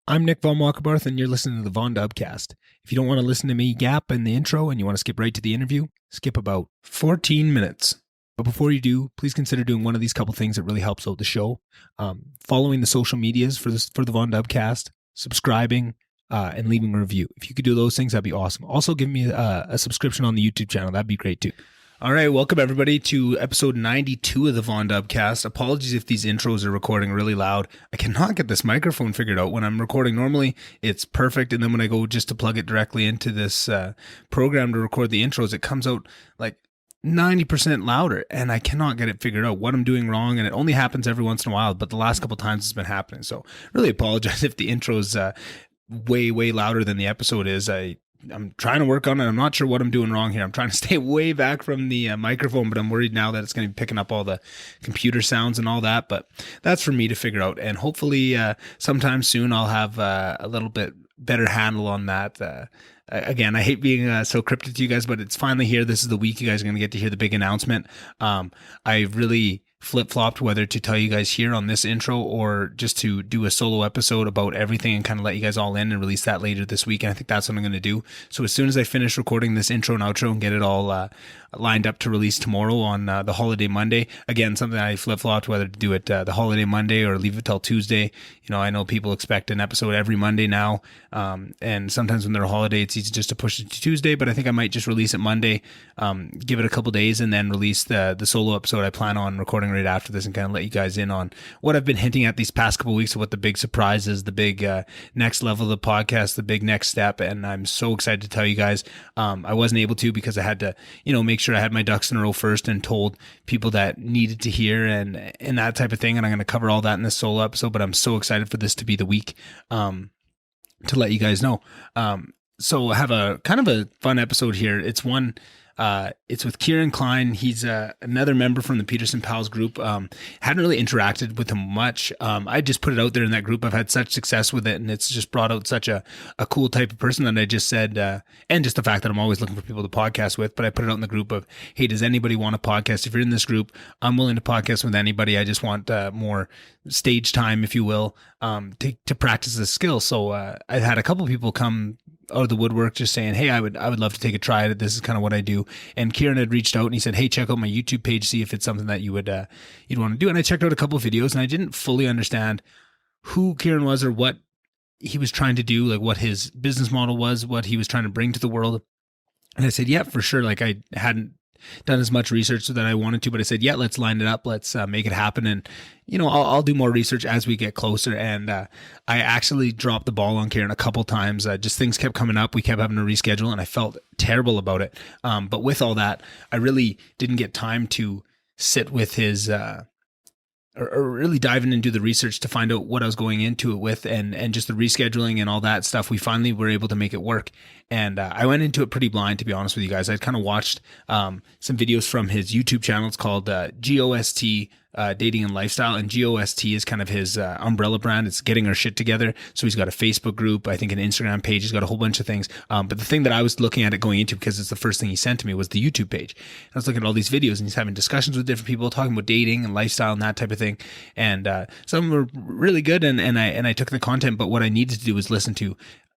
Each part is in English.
I'm Nick Von Walkerbarth, and you're listening to the VonDubCast. If you don't want to listen to me gap in the intro and you want to skip right to the interview, skip about 14 minutes. But before you do, please consider doing one of these couple things that really helps out the show. Following the social medias for the VonDubCast, subscribing, and leaving a review. If you could do those things, that'd be awesome. Also, give me a subscription on the YouTube channel. That'd be great too. All right, welcome everybody to episode 92 of the VonDubCast. Apologies if these intros are recording really loud. I cannot get this microphone figured out. When I'm recording normally, it's perfect, and then when I go just to plug it directly into this program to record the intros, it comes out like 90% louder, and I cannot get it figured out what I'm doing wrong, and it only happens every once in a while, but the last couple times it's been happening. So really apologize if the intro's way louder than the episode is. I'm trying to work on it. I'm not sure what I'm doing wrong here. I'm trying to stay way back from the microphone, but I'm worried now that it's going to be picking up all the computer sounds and all that. But that's for me to figure out. And hopefully sometime soon I'll have a little bit better handle on that. Again, I hate being so cryptic to you guys, but it's finally here. This is the week you guys are going to get to hear the big announcement. I really flip-flopped whether to tell you guys here on this intro or just to do a solo episode about everything and kind of let you guys all in and release that later this week. And I think that's what I'm going to do. So as soon as I finish recording this intro and outro and get it all lined up to release tomorrow on the holiday Monday, again, something I flip-flopped whether to do it the holiday Monday or leave it till Tuesday. You know, I know people expect an episode every Monday now. And sometimes when they're a holiday, it's easy just to push it to Tuesday, but I think I might just release it Monday, give it a couple days, and then release the solo episode I plan on recording right after this and kind of let you guys in on what I've been hinting at these past couple of weeks of what the big surprise is, the big next level of the podcast, the big next step. And I'm so excited to tell you guys. I wasn't able to because I had to, make sure I had my ducks in a row first and told people that needed to hear and that type of thing. And I'm going to cover all that in this solo episode, but I'm so excited for this to be the week to let you guys know. So I have a kind of a fun episode here. It's with Kieran Klein. He's another member from the Peterson Pals group. Hadn't really interacted with him much. I just put it out there in that group. I've had such success with it, and it's just brought out such a cool type of person that I just said, and just the fact that I'm always looking for people to podcast with, but I put it out in the group of, hey, does anybody want a podcast? If you're in this group, I'm willing to podcast with anybody. I just want more stage time, if you will, to practice this skill. So I had a couple people come out of the woodwork just saying, hey, I would love to take a try at it. This is kind of what I do. And Kieran had reached out and he said, hey, check out my YouTube page, see if it's something that you'd want to do. And I checked out a couple of videos and I didn't fully understand who Kieran was or what he was trying to do, like what his business model was, what he was trying to bring to the world. And I said, yeah, for sure. Like I hadn't done as much research that I wanted to, but I said, yeah, let's line it up. Let's make it happen. And, I'll do more research as we get closer. And I actually dropped the ball on Kieran a couple times. Just things kept coming up. We kept having to reschedule and I felt terrible about it. But with all that, I really didn't get time to sit with his, or really dive in and do the research to find out what I was going into it with and just the rescheduling and all that stuff. We finally were able to make it work. And I went into it pretty blind, to be honest with you guys. I kind of watched some videos from his YouTube channel. It's called GOST Dating and Lifestyle. And GOST is kind of his umbrella brand. It's getting our shit together. So he's got a Facebook group, I think an Instagram page. He's got a whole bunch of things. But the thing that I was looking at it going into, because it's the first thing he sent to me, was the YouTube page. And I was looking at all these videos and he's having discussions with different people, talking about dating and lifestyle and that type of thing. And some were really good. And I took the content, but what I needed to do was listen to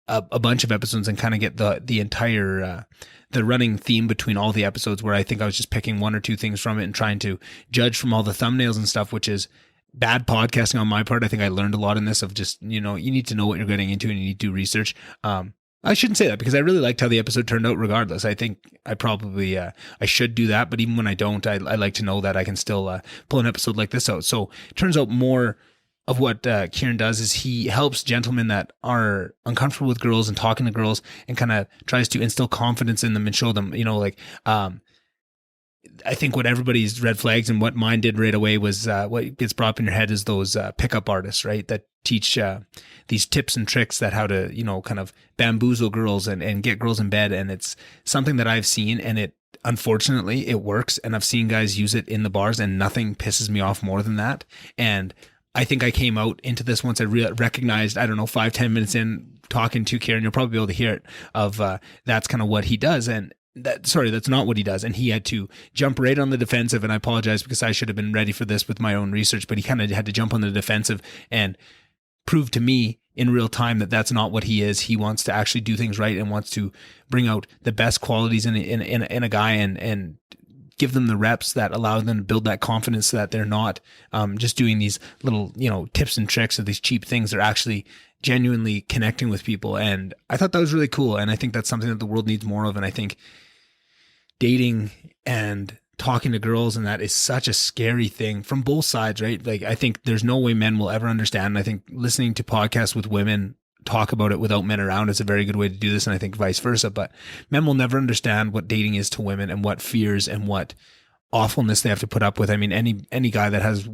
a bunch of episodes and kind of get the entire the running theme between all the episodes, where I think I was just picking one or two things from it and trying to judge from all the thumbnails and stuff, which is bad podcasting on my part. I think I learned a lot in this of just, you need to know what you're getting into and you need to do research. I shouldn't say that because I really liked how the episode turned out regardless. I think I probably, I should do that. But even when I don't, I like to know that I can still pull an episode like this out. So it turns out more of what Kieran does is he helps gentlemen that are uncomfortable with girls and talking to girls and kind of tries to instill confidence in them and show them, I think what everybody's red flags and what mine did right away was what gets brought up in your head is those pickup artists, right? That teach these tips and tricks that how to, kind of bamboozle girls and get girls in bed. And it's something that I've seen and unfortunately it works. And I've seen guys use it in the bars and nothing pisses me off more than that. And I think I came out into this once I recognized, 5-10 minutes in talking to Kieran, you'll probably be able to hear it of that's kind of what he does. And that's not what he does. And he had to jump right on the defensive. And I apologize because I should have been ready for this with my own research, but he kind of had to jump on the defensive and proved to me in real time that that's not what he is. He wants to actually do things right and wants to bring out the best qualities in a guy and give them the reps that allow them to build that confidence so that they're not just doing these little, tips and tricks or these cheap things. They're actually genuinely connecting with people. And I thought that was really cool. And I think that's something that the world needs more of. And I think dating and talking to girls and that is such a scary thing from both sides, right? Like, I think there's no way men will ever understand. And I think listening to podcasts with women talk about it without men around is a very good way to do this. And I think vice versa, but men will never understand what dating is to women and what fears and what awfulness they have to put up with. I mean, any guy that has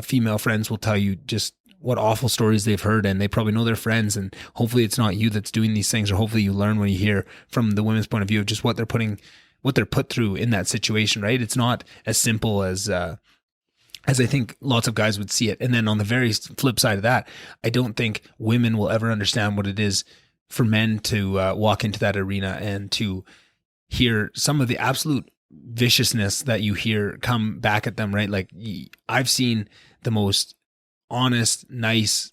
female friends will tell you just what awful stories they've heard, and they probably know their friends, and hopefully it's not you that's doing these things, or hopefully you learn when you hear from the women's point of view of just what they're put through in that situation, right? It's not as simple as I think lots of guys would see it. And then on the very flip side of that, I don't think women will ever understand what it is for men to walk into that arena and to hear some of the absolute viciousness that you hear come back at them, right? Like, I've seen the most honest, nice,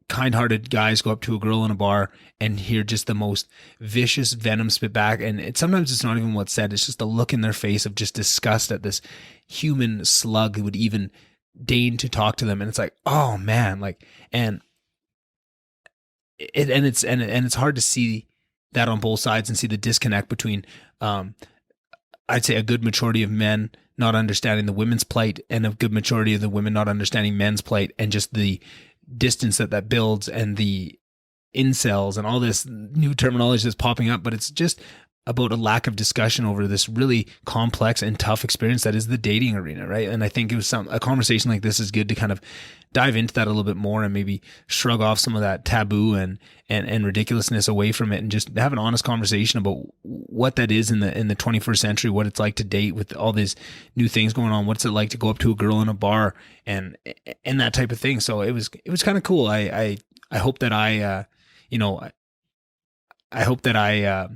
kind-hearted guys go up to a girl in a bar and hear just the most vicious venom spit back. And sometimes it's not even what's said. It's just the look in their face of just disgust that this human slug would even deign to talk to them. And it's like, oh man, like, and it's hard to see that on both sides and see the disconnect between, I'd say a good majority of men not understanding the women's plight and a good majority of the women not understanding men's plight, and just the distance that builds and the incels and all this new terminology that's popping up. But it's just about a lack of discussion over this really complex and tough experience that is the dating arena, right? And I think it was a conversation like this is good to kind of dive into that a little bit more and maybe shrug off some of that taboo and ridiculousness away from it, and just have an honest conversation about what that is in the 21st century, what it's like to date with all these new things going on. What's it like to go up to a girl in a bar and that type of thing. So it was kind of cool. I hope that I hope that I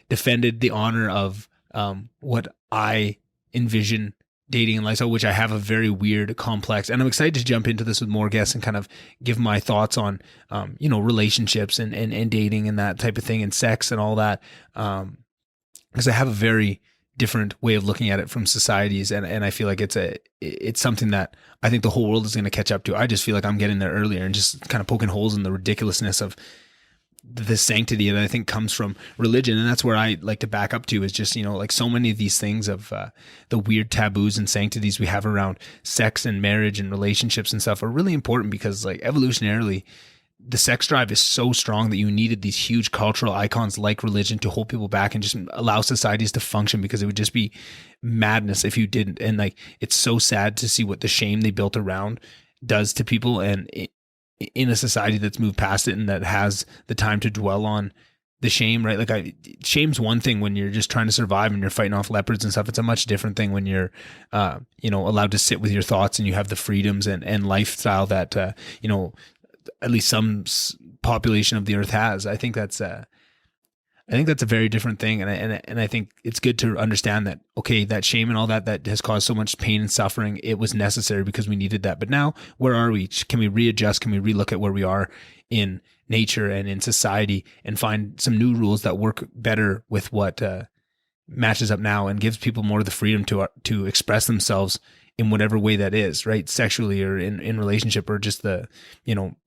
defended the honor of what I envision dating and lifestyle, which I have a very weird, complex, and I'm excited to jump into this with more guests and kind of give my thoughts on, relationships and dating and that type of thing and sex and all that. Because I have a very different way of looking at it from societies. And I feel like it's something that I think the whole world is going to catch up to. I just feel like I'm getting there earlier and just kind of poking holes in the ridiculousness of the sanctity that I think comes from religion. And that's where I like to back up to, is just, like so many of these things of the weird taboos and sanctities we have around sex and marriage and relationships and stuff are really important, because like evolutionarily, the sex drive is so strong that you needed these huge cultural icons like religion to hold people back and just allow societies to function, because it would just be madness if you didn't. And like, it's so sad to see what the shame they built around does to people, and in a society that's moved past it and that has the time to dwell on the shame, right? Like, shame's one thing when you're just trying to survive and you're fighting off leopards and stuff. It's a much different thing when you're, allowed to sit with your thoughts and you have the freedoms and lifestyle that, at least some population of the earth has. I think that's a very different thing. And I think it's good to understand that, okay, that shame and all that has caused so much pain and suffering, it was necessary because we needed that. But now, where are we? Can we readjust? Can we relook at where we are in nature and in society and find some new rules that work better with what matches up now and gives people more of the freedom to express themselves in whatever way that is, right? Sexually or in relationship, or just the,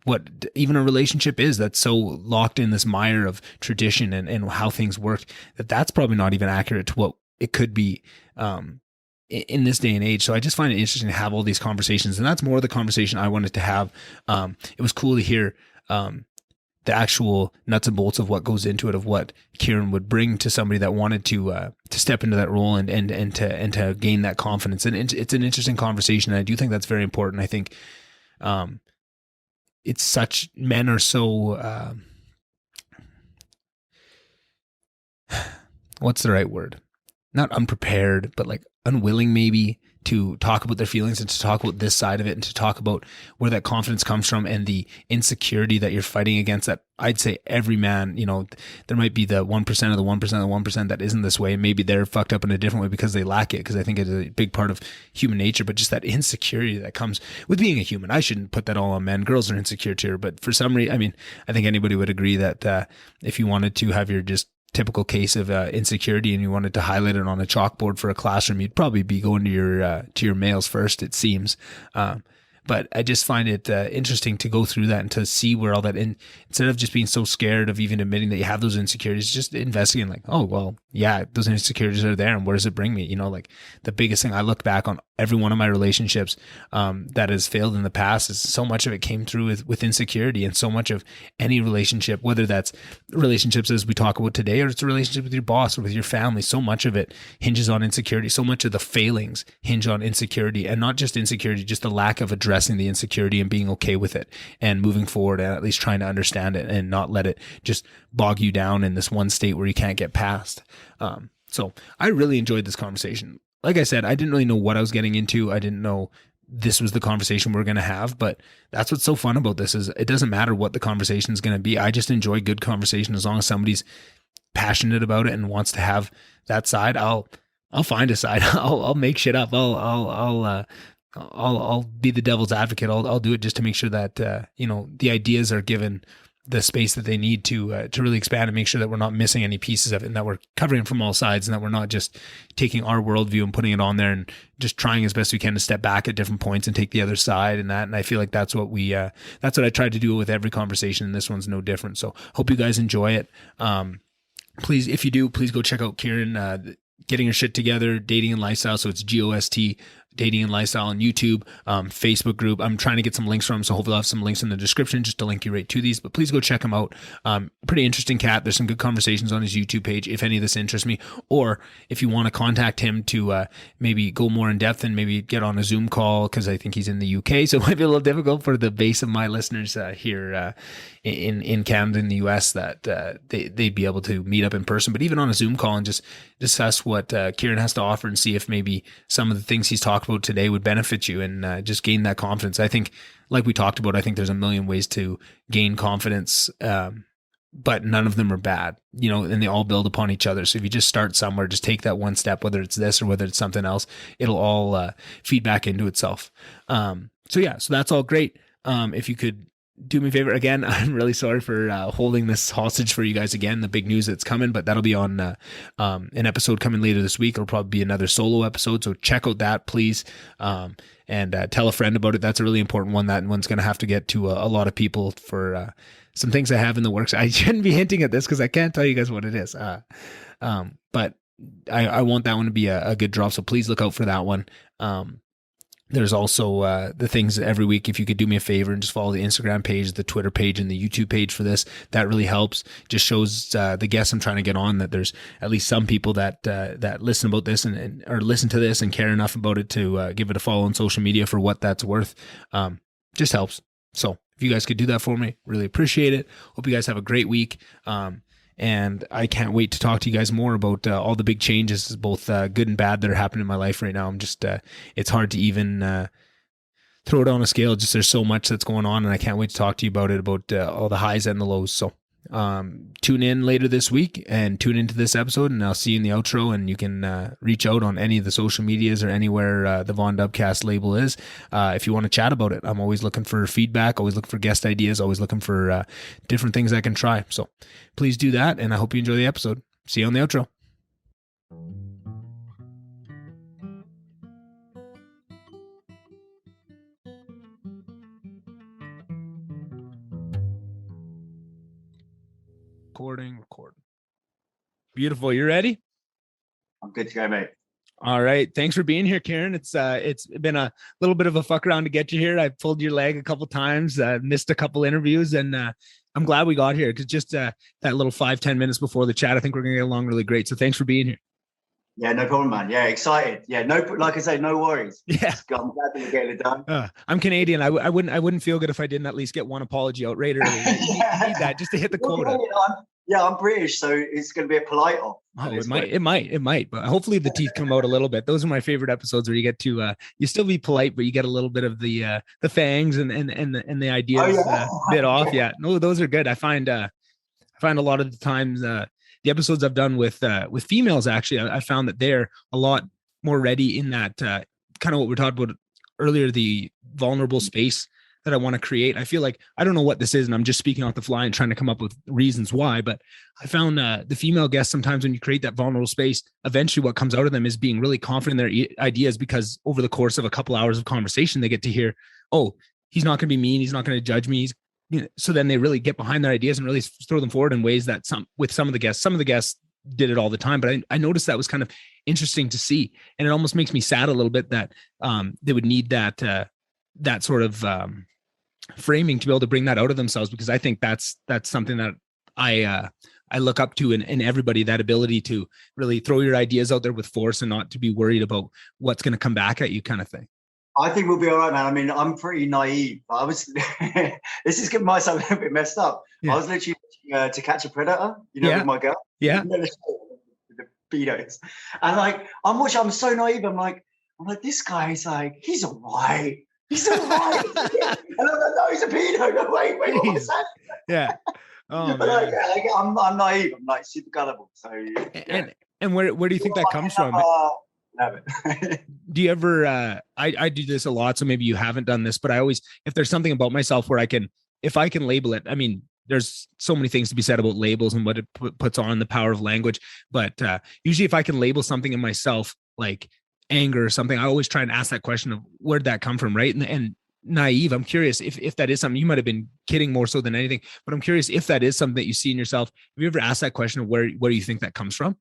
what even a relationship is that's so locked in this mire of tradition and how things work, that's probably not even accurate to what it could be in this day and age. So I just find it interesting to have all these conversations, and that's more of the conversation I wanted to have. It was cool to hear the actual nuts and bolts of what goes into it, of what Kieran would bring to somebody that wanted to step into that role and to gain that confidence. And it's an interesting conversation. And I do think that's very important. I think men are so, what's the right word? Not unprepared, but like unwilling maybe to talk about their feelings and to talk about this side of it and to talk about where that confidence comes from and the insecurity that you're fighting against. That I'd say every man, there might be the 1% of the 1% of the 1% that isn't this way. Maybe they're fucked up in a different way because they lack it, because I think it's a big part of human nature. But just that insecurity that comes with being a human. I shouldn't put that all on men. Girls are insecure too. But for some reason, I think anybody would agree that if you wanted to have your just typical case of insecurity and you wanted to highlight it on a chalkboard for a classroom, you'd probably be going to your males first, it seems. But I just find it interesting to go through that and to see where all that instead of just being so scared of even admitting that you have those insecurities, just investigating like, oh, well, yeah, those insecurities are there. And where does it bring me? Like the biggest thing I look back on every one of my relationships that has failed in the past is so much of it came through with insecurity. And so much of any relationship, whether that's relationships as we talk about today, or it's a relationship with your boss or with your family, so much of it hinges on insecurity. So much of the failings hinge on insecurity, and not just insecurity, just the lack of addressing the insecurity and being okay with it and moving forward and at least trying to understand it and not let it just bog you down in this one state where you can't get past. So I really enjoyed this conversation. Like I said, I didn't really know what I was getting into. I didn't know this was the conversation we're going to have, but that's what's so fun about this is it doesn't matter what the conversation is going to be. I just enjoy good conversation. As long as somebody's passionate about it and wants to have that side, I'll find a side. I'll make shit up. I'll be the devil's advocate. I'll do it just to make sure that, the ideas are given the space that they need to really expand and make sure that we're not missing any pieces of it and that we're covering it from all sides and that we're not just taking our worldview and putting it on there and just trying as best we can to step back at different points and take the other side and that. And I feel like that's what that's what I try to do with every conversation. And this one's no different. So hope you guys enjoy it. Please, if you do, please go check out Kieran, Getting Your Shit Together, Dating and Lifestyle. So it's GOST, Dating and Lifestyle on YouTube, Facebook group. I'm trying to get some links from him, so hopefully I'll have some links in the description just to link you right to these. But please go check him out. Pretty interesting cat. There's some good conversations on his YouTube page if any of this interests me. Or if you want to contact him to maybe go more in depth and maybe get on a Zoom call, because I think he's in the UK, so it might be a little difficult for the base of my listeners here in Canada and the US that they'd be able to meet up in person. But even on a Zoom call and just discuss what Kieran has to offer and see if maybe some of the things he's talked about today would benefit you and just gain that confidence. I think, like we talked about, I think there's a million ways to gain confidence, but none of them are bad, and they all build upon each other. So if you just start somewhere, just take that one step, whether it's this or whether it's something else, it'll all feed back into itself. So that's all great. If you could do me a favor again, I'm really sorry for holding this hostage for you guys again, the big news that's coming, but that'll be on an episode coming later this week. It'll probably be another solo episode, so check out that, please, and tell a friend about it. That's a really important one. That one's going to have to get to a lot of people for some things I have in the works. I shouldn't be hinting at this because I can't tell you guys what it is, but I want that one to be a good drop, so please look out for that one. There's also the things every week. If you could do me a favor and just follow the Instagram page, the Twitter page, and the YouTube page for this, that really helps. Just shows the guests I'm trying to get on that there's at least some people that listen about this and or listen to this and care enough about it to give it a follow on social media for what that's worth. Just helps. So if you guys could do that for me, really appreciate it. Hope you guys have a great week. And I can't wait to talk to you guys more about all the big changes, both good and bad, that are happening in my life right now. I'm just, it's hard to even throw it on a scale. Just there's so much that's going on, and I can't wait to talk to you about it, about all the highs and the lows. So tune in later this week and tune into this episode, and I'll see you in the outro. And you can reach out on any of the social medias or anywhere the VonDubCast label is if you want to chat about it. I'm always looking for feedback, always looking for guest ideas, always looking for different things I can try. So please do that, and I hope you enjoy the episode. See you on the outro. Recording. Beautiful. You ready? I'm good to go, mate. All right. Thanks for being here, Kieran. It's been a little bit of a fuck around to get you here. I pulled your leg a couple times, missed a couple interviews, and I'm glad we got here because just that little 5-10 minutes before the chat, I think we're going to get along really great. So thanks for being here. Yeah, no problem, man. Yeah, excited. Yeah, like I say, no worries. Yeah, I'm glad that we're getting it done. I'm Canadian. I wouldn't feel good if I didn't at least get one apology out right early. You need that just to hit the quota. Yeah, I'm British, so it's going to be a polite off. Oh, it might, but hopefully the teeth come out a little bit. Those are my favorite episodes where you get to, you still be polite, but you get a little bit of the fangs and the ideas bit off. Yeah, no, those are good. I find a lot of the times, the episodes I've done with females, actually, I found that they're a lot more ready in that, kind of what we talked about earlier, the vulnerable space that I want to create. I feel like, I don't know what this is, and I'm just speaking off the fly and trying to come up with reasons why, but I found the female guests, sometimes when you create that vulnerable space, eventually what comes out of them is being really confident in their ideas, because over the course of a couple hours of conversation, they get to hear, oh, he's not going to be mean. He's not going to judge me. So then they really get behind their ideas and really throw them forward in ways that some of the guests did it all the time. But I noticed that was kind of interesting to see. And it almost makes me sad a little bit that they would need that sort of framing to be able to bring that out of themselves, because I think that's something that I look up to in everybody, that ability to really throw your ideas out there with force and not to be worried about what's going to come back at you, kind of thing. I think we'll be all right, man. I mean, I'm pretty naive. I was, this is getting myself a little bit messed up. Yeah. I was literally To Catch a Predator, with my girl. Yeah. The pedos. And like, I'm so naive. I'm like, this guy's like, he's all right. He's all right. And I'm like, no, he's a pedo. No, wait, what was that? Yeah. Oh, but I'm naive. I'm like super gullible. So yeah. And where do you think that comes from? Do you ever I do this a lot, so maybe you haven't done this, but I always, if there's something about myself where if I can label it, I mean, there's so many things to be said about labels and what it puts on, the power of language, but usually if I can label something in myself like anger or something, I always try and ask that question of where'd that come from, right? And naive, I'm curious if that is something, you might have been kidding more so than anything, but I'm curious if that is something that you see in yourself. Have you ever asked that question of where you think that comes from?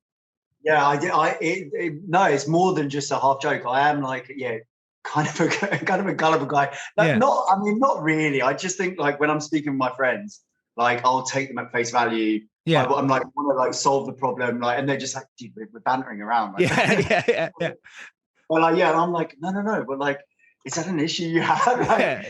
Yeah, I did. No, it's more than just a half joke. I am like, kind of a gullible guy. Not really. I just think like when I'm speaking with my friends, like I'll take them at face value. Yeah, I'm like, want to like solve the problem, like, and they're just like, dude, we're bantering around. Like, yeah. Well, like, and I'm like, no, but like, is that an issue you have? Like,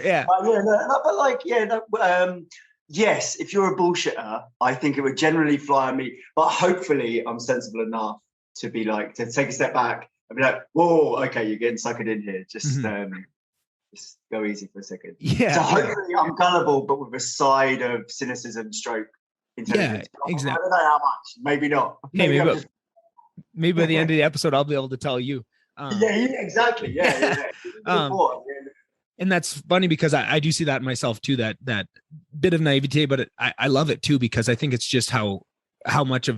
yes, if you're a bullshitter, I think it would generally fly on me. But hopefully, I'm sensible enough to be like, to take a step back and be like, whoa, okay, you're getting suckered in here. Just go easy for a second. Yeah. So hopefully, I'm gullible, but with a side of cynicism, stroke intelligence. Yeah, exactly. I don't know how much. Maybe not. Maybe by the end of the episode, I'll be able to tell you. Exactly. Yeah. And that's funny because I do see that in myself too, that bit of naivete, but I love it too, because I think it's just how much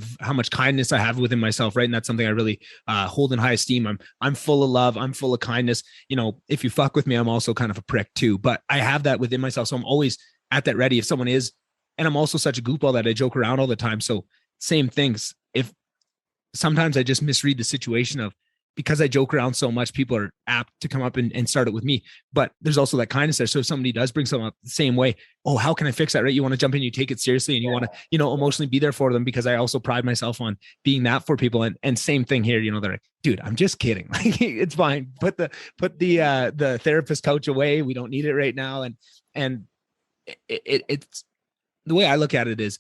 kindness I have within myself, right? And that's something I really hold in high esteem. I'm full of love. I'm full of kindness. If you fuck with me, I'm also kind of a prick too, but I have that within myself. So I'm always at that ready if someone is, and I'm also such a goofball that I joke around all the time. So same things. If sometimes I just misread the situation of, because I joke around so much, people are apt to come up and start it with me. But there's also that kindness there. So if somebody does bring something up the same way, oh, how can I fix that? Right? You want to jump in, you take it seriously, and you want to, emotionally be there for them, because I also pride myself on being that for people. And same thing here, they're like, dude, I'm just kidding. Like, it's fine. Put the therapist couch away. We don't need it right now. And it's the way I look at it is,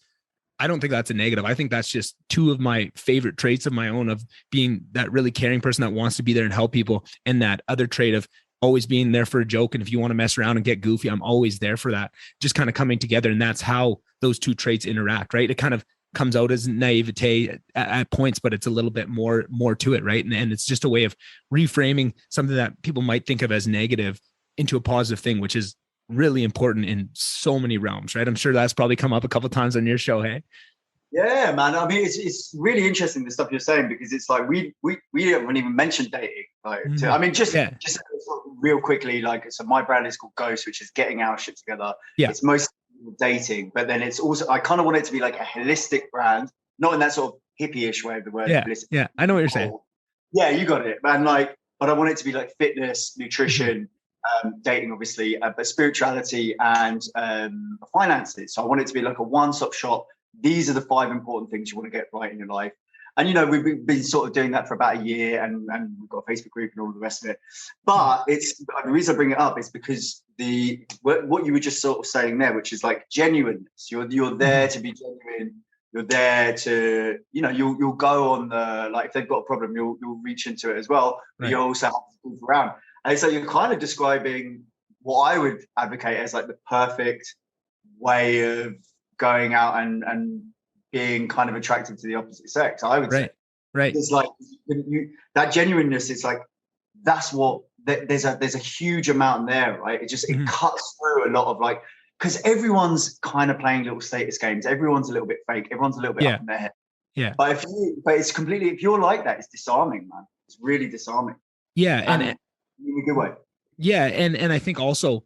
I don't think that's a negative. I think that's just two of my favorite traits of my own, of being that really caring person that wants to be there and help people, and that other trait of always being there for a joke. And if you want to mess around and get goofy, I'm always there for that, just kind of coming together. And that's how those two traits interact, right? It kind of comes out as naivete at points, but it's a little bit more to it, right? And it's just a way of reframing something that people might think of as negative into a positive thing, which is really important in so many realms, right? I'm sure that's probably come up a couple of times on your show. Hey, yeah, man. I mean, it's really interesting the stuff you're saying, because it's like we haven't even mentioned dating. Like, just real quickly, like, so my brand is called Ghost, which is getting our shit together. Yeah, it's mostly dating, but then it's also, I kind of want it to be like a holistic brand, not in that sort of hippie-ish way of the word. Yeah, I know what you're saying. Yeah, you got it, man. Like, but I want it to be like fitness, nutrition. Dating, obviously, but spirituality and finances. So I want it to be like a one-stop shop. These are the 5 important things you want to get right in your life. And, we've been sort of doing that for about a year, and we've got a Facebook group and all the rest of it. But it's the reason I bring it up is because what you were just sort of saying there, which is like genuineness. You're there to be genuine. You're there to, you'll go on the, like, if they've got a problem, you'll reach into it as well. But Right. you also have to move around. And so you're kind of describing what I would advocate as like the perfect way of going out and being kind of attractive to the opposite sex, I would say. Right. It's like that genuineness. It's like there's a huge amount there, right? It just it cuts through a lot of like, because everyone's kind of playing little status games. Everyone's a little bit fake. Everyone's a little bit up in their head. Yeah. But if you're like that, it's disarming, man. It's really disarming. Yeah, and in a good way. Yeah, and I think also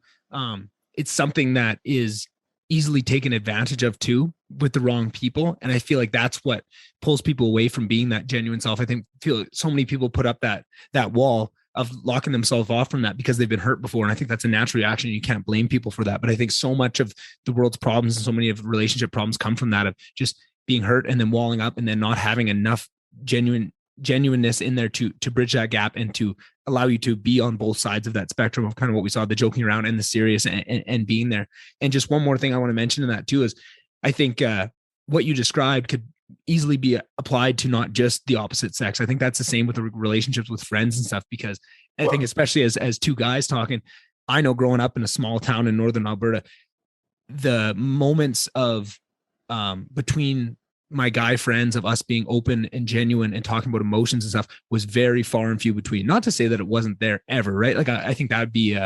it's something that is easily taken advantage of too with the wrong people, and I feel like that's what pulls people away from being that genuine self. I feel like so many people put up that wall of locking themselves off from that because they've been hurt before, and I think that's a natural reaction. You can't blame people for that, but I think so much of the world's problems and so many of relationship problems come from that, of just being hurt and then walling up and then not having enough genuineness in there to bridge that gap and to allow you to be on both sides of that spectrum of kind of what we saw, the joking around and the serious, and being there. And just one more thing I want to mention in that too is I think what you described could easily be applied to not just the opposite sex. I think that's the same with the relationships with friends and stuff, because I think especially as two guys talking, I know growing up in a small town in northern Alberta, the moments of between my guy friends of us being open and genuine and talking about emotions and stuff was very far and few between. Not to say that it wasn't there ever, right? Like I think that would be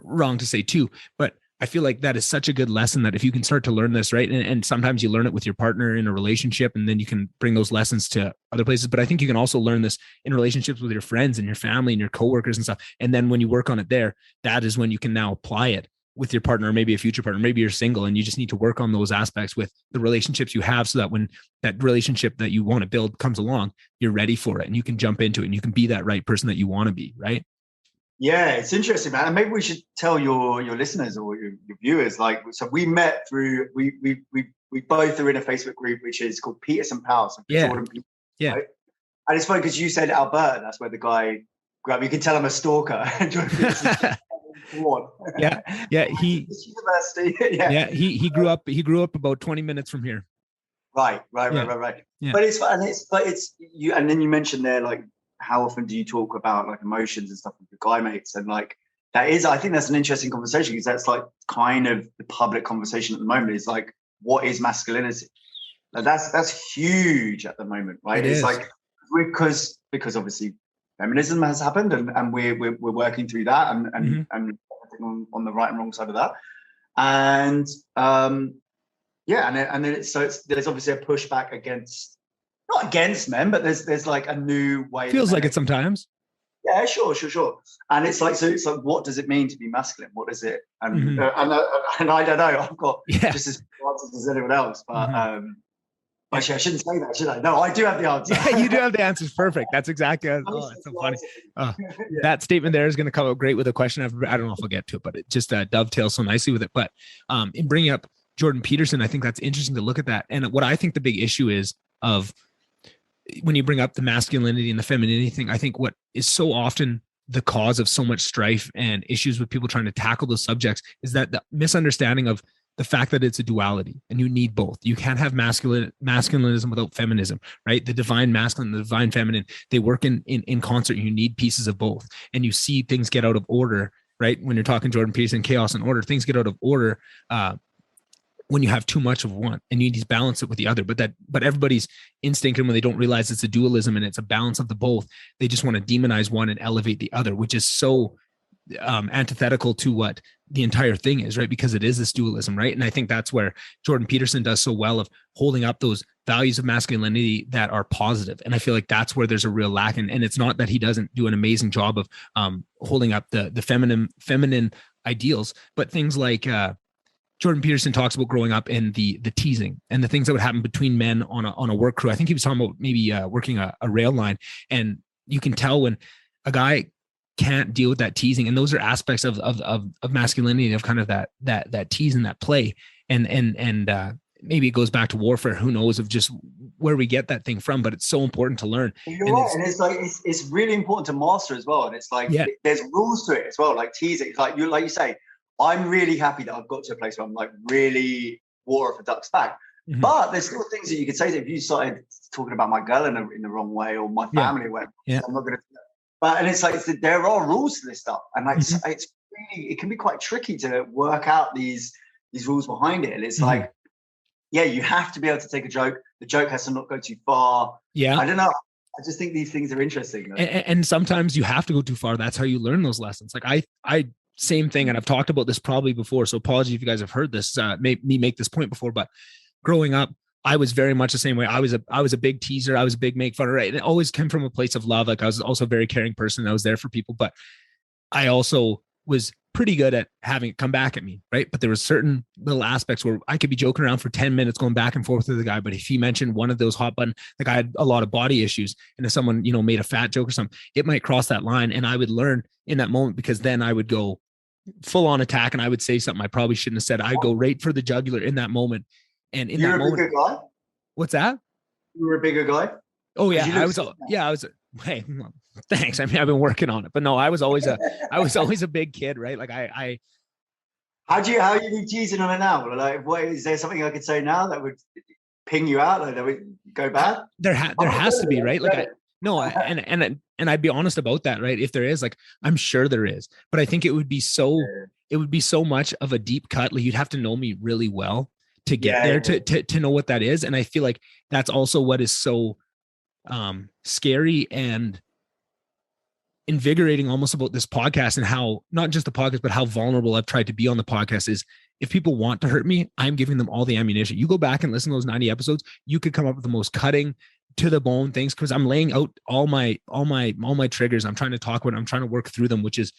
wrong to say too, but I feel like that is such a good lesson that if you can start to learn this, right? And sometimes you learn it with your partner in a relationship, and then you can bring those lessons to other places. But I think you can also learn this in relationships with your friends and your family and your coworkers and stuff. And then when you work on it there, that is when you can now apply it with your partner, or maybe a future partner, maybe you're single, and you just need to work on those aspects with the relationships you have, so that when that relationship that you want to build comes along, you're ready for it and you can jump into it and you can be that right person that you want to be, right? Yeah, it's interesting, man. And maybe we should tell your listeners or your viewers, like, so we met through, we both are in a Facebook group, which is called Peterson Pals. Jordan Peterson, right? And it's funny because you said Alberta, that's where the guy grew up. You can tell I'm a stalker. He university. He grew up about 20 minutes from here. Right. Yeah. But it's you, and then you mentioned there, like, how often do you talk about like emotions and stuff with your guy mates? And like, I think that's an interesting conversation, because that's like kind of the public conversation at the moment, is like, what is masculinity? Like that's huge at the moment, right? It's like, because obviously feminism has happened, and we're working through that, and on the right and wrong side of that, and there's obviously a pushback against, not against men, but there's like a new way. Feels like it sometimes. Yeah, sure. And it's like, what does it mean to be masculine? What is it? And and I don't know. I've got just as many answers as anyone else, but actually, I shouldn't say that, should I? No, I do have the answer. Yeah, you do have the answers. Perfect. That's exactly. It's so funny. That statement there is going to come out great with a question. I don't know if I'll get to it, but it just dovetails so nicely with it. But in bringing up Jordan Peterson, I think that's interesting to look at that. And what I think the big issue is of when you bring up the masculinity and the femininity thing, I think what is so often the cause of so much strife and issues with people trying to tackle those subjects is that the misunderstanding of the fact that it's a duality and you need both. You can't have masculinism without feminism, right? The divine masculine, the divine feminine, they work in concert. You need pieces of both. And you see things get out of order, right? When you're talking Jordan Peterson, chaos and order, things get out of order when you have too much of one, and you need to balance it with the other. But everybody's instinct, and when they don't realize it's a dualism and it's a balance of the both, they just want to demonize one and elevate the other, which is so antithetical to what the entire thing is, right? Because it is this dualism, right? And I think that's where Jordan Peterson does so well of holding up those values of masculinity that are positive. And I feel like that's where there's a real lack. And it's not that he doesn't do an amazing job of holding up the feminine ideals, but things like Jordan Peterson talks about growing up in the teasing and the things that would happen between men on a work crew. I think he was talking about maybe working a rail line, and you can tell when a guy can't deal with that teasing, and those are aspects of masculinity, of kind of that tease and that play, and maybe it goes back to warfare. Who knows of just where we get that thing from? But it's so important to learn. You're right, and it's like it's really important to master as well. And it's like there's rules to it as well, like teasing. It's like you say, I'm really happy that I've got to a place where I'm like really water off a duck's back. Mhm. But there's still things that you could say that if you started talking about my girl in the wrong way or my family way, I'm not going to. But and it's like there are rules to this stuff, and like it's really, it can be quite tricky to work out these rules behind it. And it's like, yeah, you have to be able to take a joke. The joke has to not go too far. Yeah. I don't know. I just think these things are interesting. And sometimes you have to go too far. That's how you learn those lessons. Like I same thing. And I've talked about this probably before. So apologies if you guys have heard this, me make this point before, but growing up, I was very much the same way. I was a big teaser. I was a big make fun of, right? And it always came from a place of love. Like I was also a very caring person. I was there for people, but I also was pretty good at having it come back at me, right? But there was certain little aspects where I could be joking around for 10 minutes going back and forth with the guy. But if he mentioned one of those hot button, like I had a lot of body issues, and if someone, made a fat joke or something, it might cross that line. And I would learn in that moment, because then I would go full on attack and I would say something I probably shouldn't have said. I'd go right for the jugular in that moment. And in that moment, bigger guy? What's that? You were a bigger guy? Oh yeah. I was, hey, thanks. I mean, I've been working on it, but no, I was always a big kid, right? Like how do you be teasing on it now? Like, what is there something I could say now that would ping you out? Like that would go bad? There has to be, right? Like and I'd be honest about that, right? If there is, like, I'm sure there is, but I think it would be so much of a deep cut. Like you'd have to know me really well to get there to know what that is. And I feel like that's also what is so scary and invigorating almost about this podcast, and how not just the podcast, but how vulnerable I've tried to be on the podcast is, if people want to hurt me, I'm giving them all the ammunition. You go back and listen to those 90 episodes, you could come up with the most cutting to the bone things, because I'm laying out all my triggers. I'm trying to talk about it. I'm trying to work through them, which is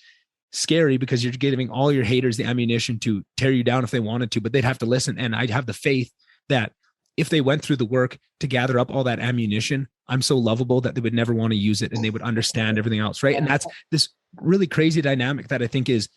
scary because you're giving all your haters the ammunition to tear you down if they wanted to, but they'd have to listen. And I'd have the faith that if they went through the work to gather up all that ammunition, I'm so lovable that they would never want to use it and they would understand everything else. Right. And that's this really crazy dynamic that I think is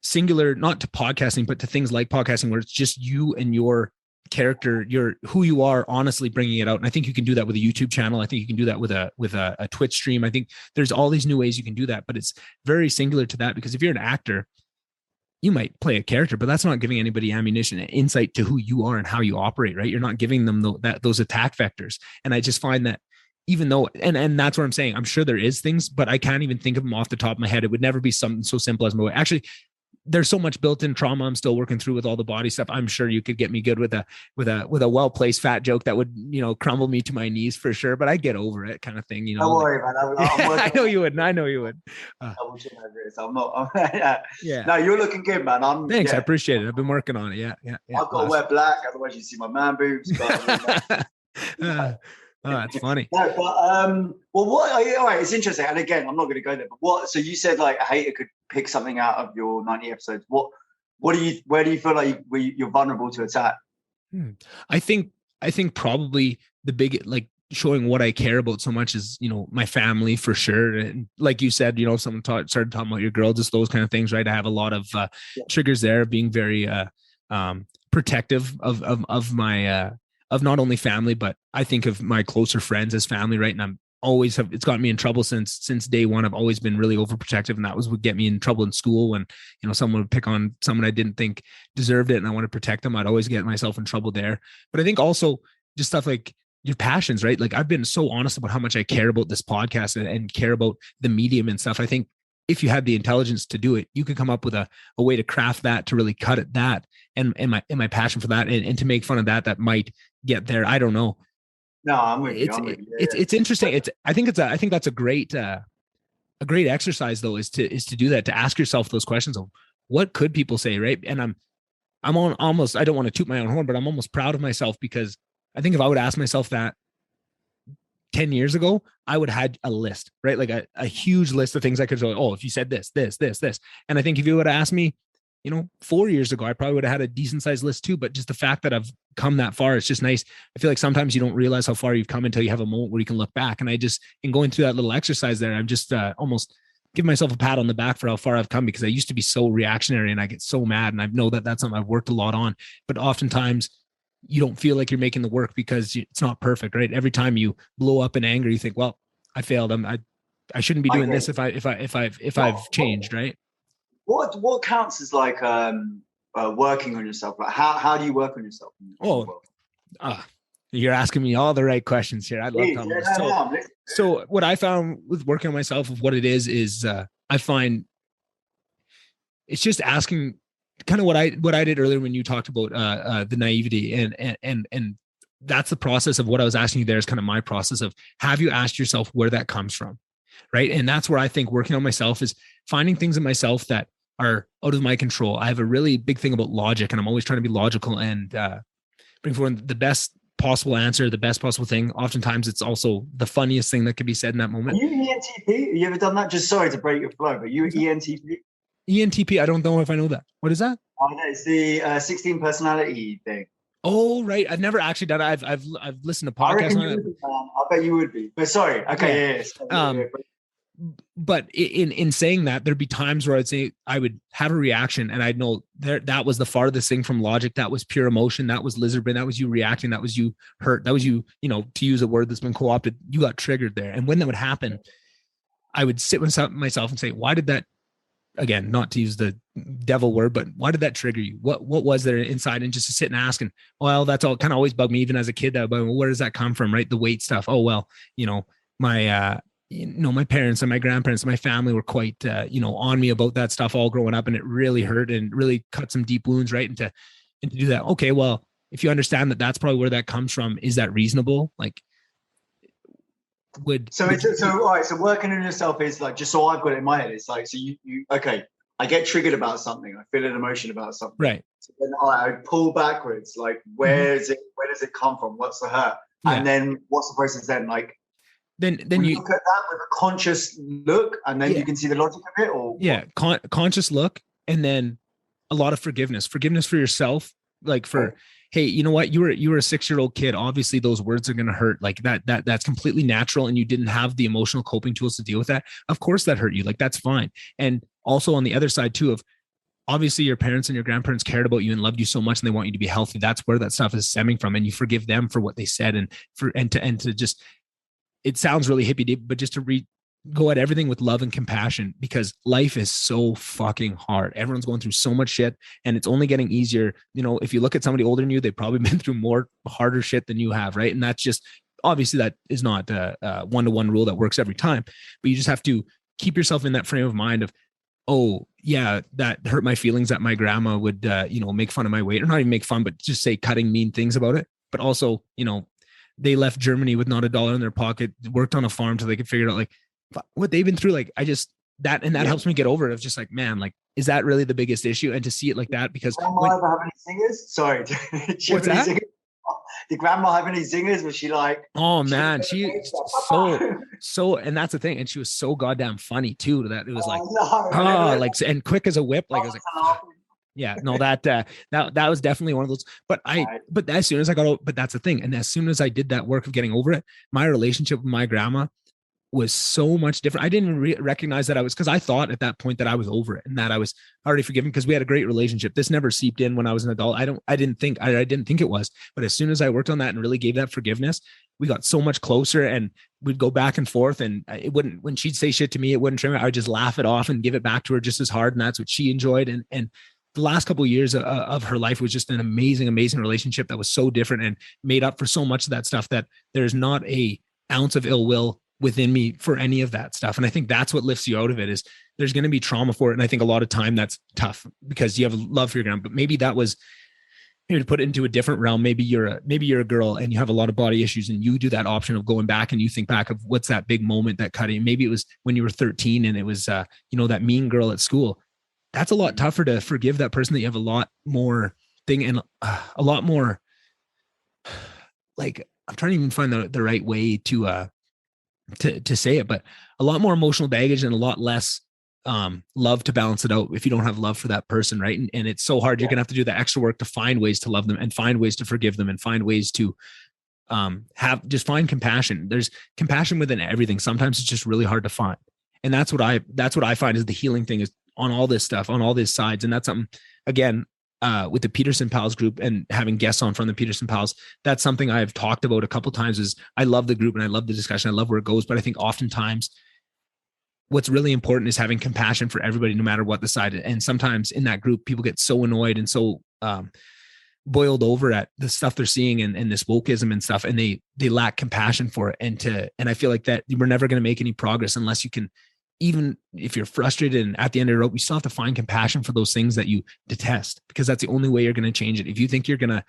singular, not to podcasting, but to things like podcasting, where it's just you and your character, who you are, honestly bringing it out. And I think you can do that with a YouTube channel. I think you can do that with a Twitch stream. I think there's all these new ways you can do that, but it's very singular to that, because if you're an actor, you might play a character, but that's not giving anybody ammunition and insight to who you are and how you operate, right? You're not giving them those attack vectors. And I just find that even though, and that's what I'm saying, I'm sure there is things, but I can't even think of them off the top of my head. It would never be something so simple as actually, there's so much built-in trauma I'm still working through with all the body stuff. I'm sure you could get me good with a well-placed fat joke that would, crumble me to my knees for sure, but I'd get over it, kind of thing, Don't worry, man. I know you would. I'm not. Yeah. No, you're looking good, man. Thanks. I appreciate it. I've been working on it. Yeah. I've got to wear black, otherwise you see my man boobs. Oh, that's funny. No, but all right, it's interesting. And again, I'm not going to go there. But so you said like a hater could pick something out of your 90 episodes. Where do you feel like you're vulnerable to attack? I think probably the big, like, showing what I care about so much is, my family for sure. And like you said, someone started talking about your girl, just those kind of things, right? I have a lot of triggers there, being very protective of my of not only family, but I think of my closer friends as family, right? And it's gotten me in trouble since day one. I've always been really overprotective, and that would get me in trouble in school when, someone would pick on someone I didn't think deserved it and I want to protect them. I'd always get myself in trouble there. But I think also just stuff like your passions, right? Like I've been so honest about how much I care about this podcast and care about the medium and stuff. I think if you had the intelligence to do it, you could come up with a way to craft that, to really cut at that and my passion for that and to make fun of that might get there. I don't know. No, I'm with you. It's interesting. I think that's a great exercise though, is to do that, to ask yourself those questions of what could people say, right? And I'm on almost, I don't want to toot my own horn, but I'm almost proud of myself, because I think if I would ask myself that 10 years ago, I would have had a list, right? Like a huge list of things I could say, oh, if you said this. And I think if you would have asked me, 4 years ago, I probably would have had a decent sized list too. But just the fact that I've come that far, it's just nice. I feel like sometimes you don't realize how far you've come until you have a moment where you can look back. And in going through that little exercise there, I'm just almost give myself a pat on the back for how far I've come, because I used to be so reactionary and I get so mad. And I know that that's something I've worked a lot on, but oftentimes you don't feel like you're making the work because it's not perfect, right? Every time you blow up in anger, you think, well, I failed. I shouldn't be doing this if I've changed, right? What counts as like working on yourself? Like how do you work on yourself? You're asking me all the right questions here. I love talking about this. So what I found with working on myself of what it is I find it's just asking kind of what I did earlier when you talked about the naivety and that's the process of what I was asking you there is kind of my process of have you asked yourself where that comes from? Right. And that's where I think working on myself is finding things in myself that are out of my control. I have a really big thing about logic and I'm always trying to be logical and bring forward the best possible answer, the best possible thing. Oftentimes it's also the funniest thing that could be said in that moment. Are you ENTP? Have you ever done that? Just sorry to break your flow, but you ENTP? ENTP, I don't know if I know that. What is that? Oh, no, it's the 16 personality thing. Oh, right. I've never actually done it. I've listened to podcasts on it. I bet you would be. But sorry. Okay, yeah. But in saying that, there'd be times where I'd say I would have a reaction and I'd know that was the farthest thing from logic. That was pure emotion. That was lizard brain. That was you reacting. That was you hurt. That was you, to use a word that's been co-opted, you got triggered there. And when that would happen, I would sit with myself and say, why did that, again, not to use the devil word, but why did that trigger you? What was there inside? And just to sit and ask, and well, that's all kind of always bugged me, even as a kid, that, well, where does that come from? Right. The weight stuff. Oh, well, my parents and my grandparents and my family were quite, on me about that stuff all growing up, and it really hurt and really cut some deep wounds. Right. And to do that. Okay. Well, if you understand that that's probably where that comes from, is that reasonable? Like, all right. So working on yourself is like, just so I've got it in my head, it's like, so you okay, I get triggered about something. I feel an emotion about something. Right. So then I pull backwards, like, where does it come from? What's the hurt? Yeah. And then what's the process then? Like, then you look at that with a conscious look, and then you can see the logic of it, or conscious look, and then a lot of forgiveness for yourself, like for hey, you know what, you were a 6-year-old kid, obviously those words are going to hurt, like that's completely natural, and you didn't have the emotional coping tools to deal with that. Of course that hurt you, like that's fine. And also on the other side too, of obviously your parents and your grandparents cared about you and loved you so much, and they want you to be healthy. That's where that stuff is stemming from, and you forgive them for what they said, and to just, it sounds really hippie deep, but just to go at everything with love and compassion, because life is so fucking hard. Everyone's going through so much shit, and it's only getting easier. If you look at somebody older than you, they've probably been through more harder shit than you have. Right. And that's just, obviously that is not a one-to-one rule that works every time, but you just have to keep yourself in that frame of mind of, oh yeah, that hurt my feelings that my grandma would, make fun of my weight, or not even make fun, but just say cutting mean things about it. But also, they left Germany with not $1 in their pocket, worked on a farm till they could figure it out, like what they've been through. Like that helps me get over it. Of just like, man, like, is that really the biggest issue? And to see it like that, because grandma ever have any singers? Sorry. What's that? Did grandma have any singers? Was she like, oh man, she so, and that's the thing. And she was so goddamn funny too, that it was like, like, and quick as a whip. Like, I was like, yeah, no, that was definitely one of those, but as soon as I got over, but that's the thing. And as soon as I did that work of getting over it, my relationship with my grandma was so much different. I didn't even recognize that because I thought at that point that I was over it and that I was already forgiven, because we had a great relationship. This never seeped in when I was an adult. I didn't think it was, but as soon as I worked on that and really gave that forgiveness, we got so much closer, and we'd go back and forth, and it wouldn't, when she'd say shit to me, it wouldn't trim it. I would just laugh it off and give it back to her just as hard. And that's what she enjoyed. And the last couple of years of her life was just an amazing, amazing relationship that was so different and made up for so much of that stuff, that there's not a ounce of ill will within me for any of that stuff. And I think that's what lifts you out of it, is there's going to be trauma for it. And I think a lot of time that's tough because you have a love for your grandma, but maybe that was, to put it into a different realm. Maybe you're a girl and you have a lot of body issues, and you do that option of going back and you think back of what's that big moment that cut in. Maybe it was when you were 13 and it was, that mean girl at school. That's a lot tougher to forgive that person, that you have a lot more thing and a lot more, like, I'm trying to even find the right way to say it, but a lot more emotional baggage and a lot less love to balance it out if you don't have love for that person. Right. And it's so hard. You're going to have to do the extra work to find ways to love them and find ways to forgive them and find ways to find compassion. There's compassion within everything. Sometimes it's just really hard to find. And that's what I find is the healing thing, is on all this stuff, on all these sides. And that's something, again, with the Peterson Pals group and having guests on from the Peterson Pals, that's something I've talked about a couple of times. Is I love the group and I love the discussion. I love where it goes. But I think oftentimes what's really important is having compassion for everybody, no matter what the side. And sometimes in that group, people get so annoyed and so boiled over at the stuff they're seeing and this wokeism and stuff, and they lack compassion for it. And I feel like that we're never going to make any progress unless you can, even if you're frustrated and at the end of the rope, you still have to find compassion for those things that you detest, because that's the only way you're going to change it. If you think you're going to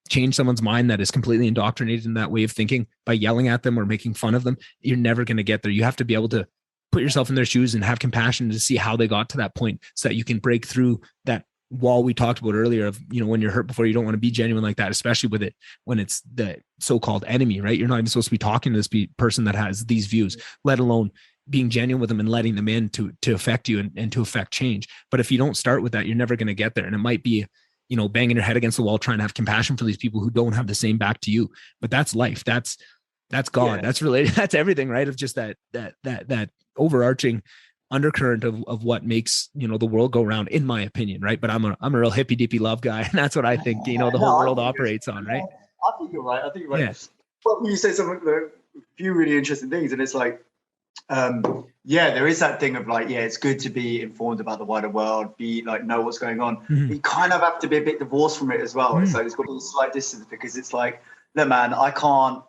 change someone's mind that is completely indoctrinated in that way of thinking by yelling at them or making fun of them, you're never going to get there. You have to be able to put yourself in their shoes and have compassion to see how they got to that point, so that you can break through that wall we talked about earlier of, when you're hurt before, you don't want to be genuine like that, especially with it when it's the so-called enemy, right? You're not even supposed to be talking to this person that has these views, let alone being genuine with them and letting them in to affect you and to affect change. But if you don't start with that, you're never going to get there. And it might be, banging your head against the wall, trying to have compassion for these people who don't have the same back to you. But that's life. That's God. Yeah. That's related. That's everything, right? Of just that overarching undercurrent of what makes, the world go round, in my opinion. Right. But I'm a real hippy dippy love guy. And that's what I think, the whole world operates on. Right. I think you're right. Yeah. Well, you say a few really interesting things, and it's like, there is that thing of like, it's good to be informed about the wider world, know what's going on. Mm-hmm. You kind of have to be a bit divorced from it as well. Mm-hmm. It's like, it's got to be a slight distance, because it's like, look, man, I can't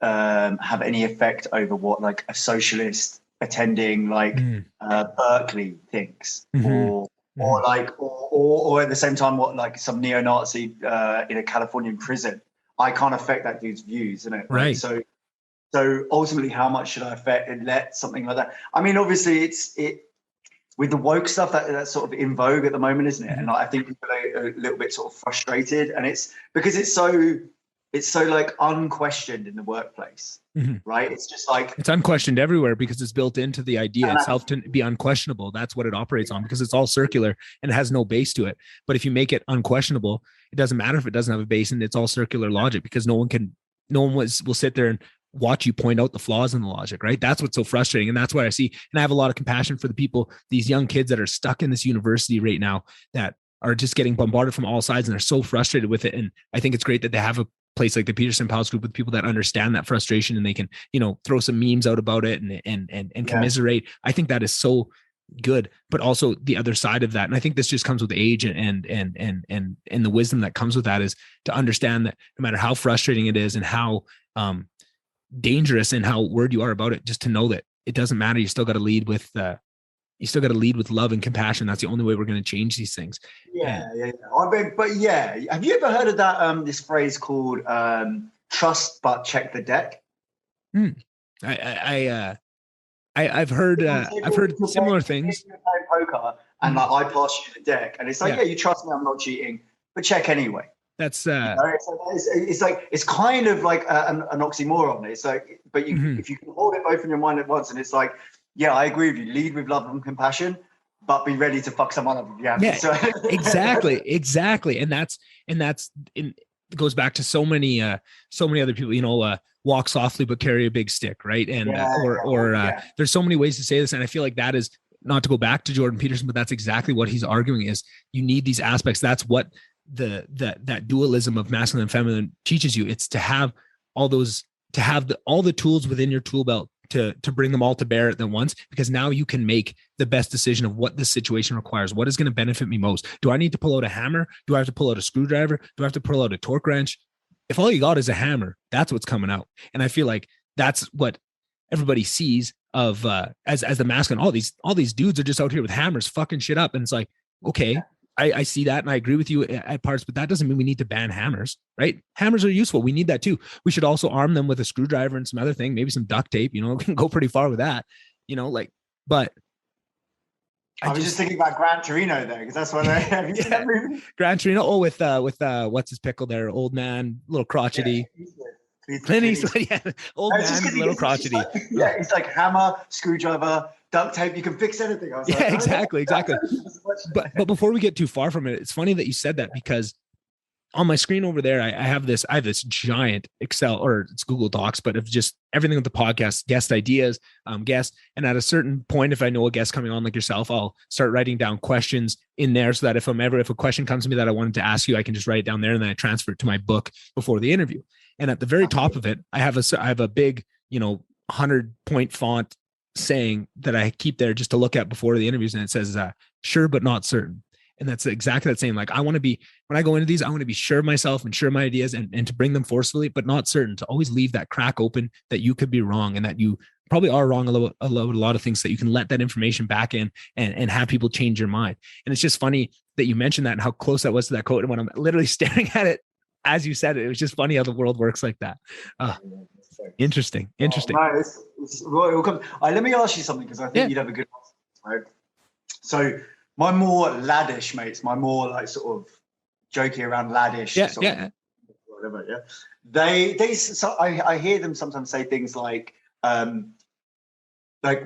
have any effect over what like a socialist attending Berkeley thinks, mm-hmm. or at the same time what like some neo-Nazi in a Californian prison. I can't affect that dude's views, isn't it? Right. So ultimately, how much should I affect and let something like that? I mean, obviously, it with the woke stuff that's sort of in vogue at the moment, isn't it? Mm-hmm. And I think people are a little bit sort of frustrated, and it's because it's so like unquestioned in the workplace, mm-hmm. right? It's just like it's unquestioned everywhere because it's built into the idea itself to be unquestionable. That's what it operates on, because it's all circular and it has no base to it. But if you make it unquestionable, it doesn't matter if it doesn't have a base, and it's all circular logic, because no one will sit there and watch you point out the flaws in the logic, right? That's what's so frustrating. And that's what I see. And I have a lot of compassion for the people, these young kids that are stuck in this university right now, that are just getting bombarded from all sides, and they're so frustrated with it. And I think it's great that they have a place like the Peterson Pals group with people that understand that frustration, and they can, throw some memes out about it and commiserate. I think that is so good, but also the other side of that. And I think this just comes with age and the wisdom that comes with that, is to understand that no matter how frustrating it is and how, dangerous and how worried you are about it, just to know that it doesn't matter. You still got to lead with love and compassion. That's the only way we're going to change these things. Yeah. Have you ever heard of that this phrase called trust but check the deck? I've heard similar things. Poker, and I pass you the deck, and it's like, you trust me, I'm not cheating, but check anyway. That's it's like it's kind of like an oxymoron. It's like, but if you can hold it both in your mind at once, and it's like, I agree with you. Lead with love and compassion, but be ready to fuck someone up if you have to. So. Exactly, and it goes back to so many other people. Walk softly but carry a big stick, right? And there's so many ways to say this, and I feel like that is, not to go back to Jordan Peterson, but that's exactly what he's arguing, is you need these aspects. That's what that dualism of masculine and feminine teaches you. It's to have all those, to have all the tools within your tool belt to bring them all to bear at once, because now you can make the best decision of what this situation requires. What is going to benefit me most? Do I need to pull out a hammer? Do I have to pull out a screwdriver? Do I have to pull out a torque wrench? If all you got is a hammer, that's what's coming out. And I feel like that's what everybody sees of as the masculine. All these dudes are just out here with hammers fucking shit up. And it's like, okay, I see that, and I agree with you at parts, but that doesn't mean we need to ban hammers, right? Hammers are useful. We need that too. We should also arm them with a screwdriver and some other thing, maybe some duct tape, can go pretty far with that, but I was just thinking about Gran Torino there, because that's what have you seen that movie? Gran Torino, with what's his pickle there? Old man, little crotchety. Clint Eastwood, old man, little crotchety. It's like hammer, screwdriver, duct tape. You can fix anything. I was like, exactly. But before we get too far from it, it's funny that you said that, because on my screen over there, I have this giant Excel, or it's Google Docs, but of just everything with the podcast, guest ideas, guests. And at a certain point, if I know a guest coming on like yourself, I'll start writing down questions in there, so that if a question comes to me that I wanted to ask you, I can just write it down there, and then I transfer it to my book before the interview. And at the very top of it, I have a big, 100-point font saying that I keep there just to look at before the interviews. And it says, sure, but not certain. And that's exactly that same. Like, I want to be, when I go into these, I want to be sure of myself and sure of my ideas and to bring them forcefully, but not certain, to always leave that crack open that you could be wrong and that you probably are wrong a lot of things, that you can let that information back in and have people change your mind. And it's just funny that you mentioned that and how close that was to that quote. And when I'm literally staring at it, as you said it, it was just funny how the world works like that. Interesting. Oh, no, let me ask you something, because I think you'd have a good answer, right? So my more laddish mates, my more like sort of jokey around laddish, whatever, I hear them sometimes say things like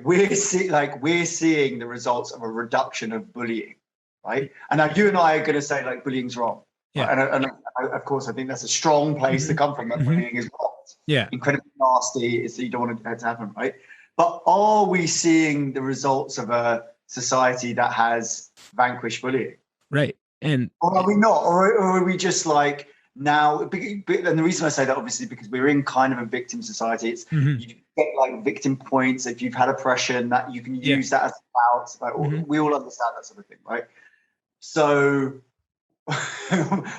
we're seeing the results of a reduction of bullying, right? And now you and I are going to say like bullying's wrong. Yeah. And of course, I think that's a strong place to come from. That bullying is wrong. Yeah. Incredibly nasty. So you don't want it to happen, right? But are we seeing the results of a society that has vanquished bullying? Right. And or are we not? Or are we just like now? And the reason I say that, obviously, because we're in kind of a victim society. It's you get like victim points if you've had oppression, that you can use that as a clout. Like, we all understand that sort of thing, right? So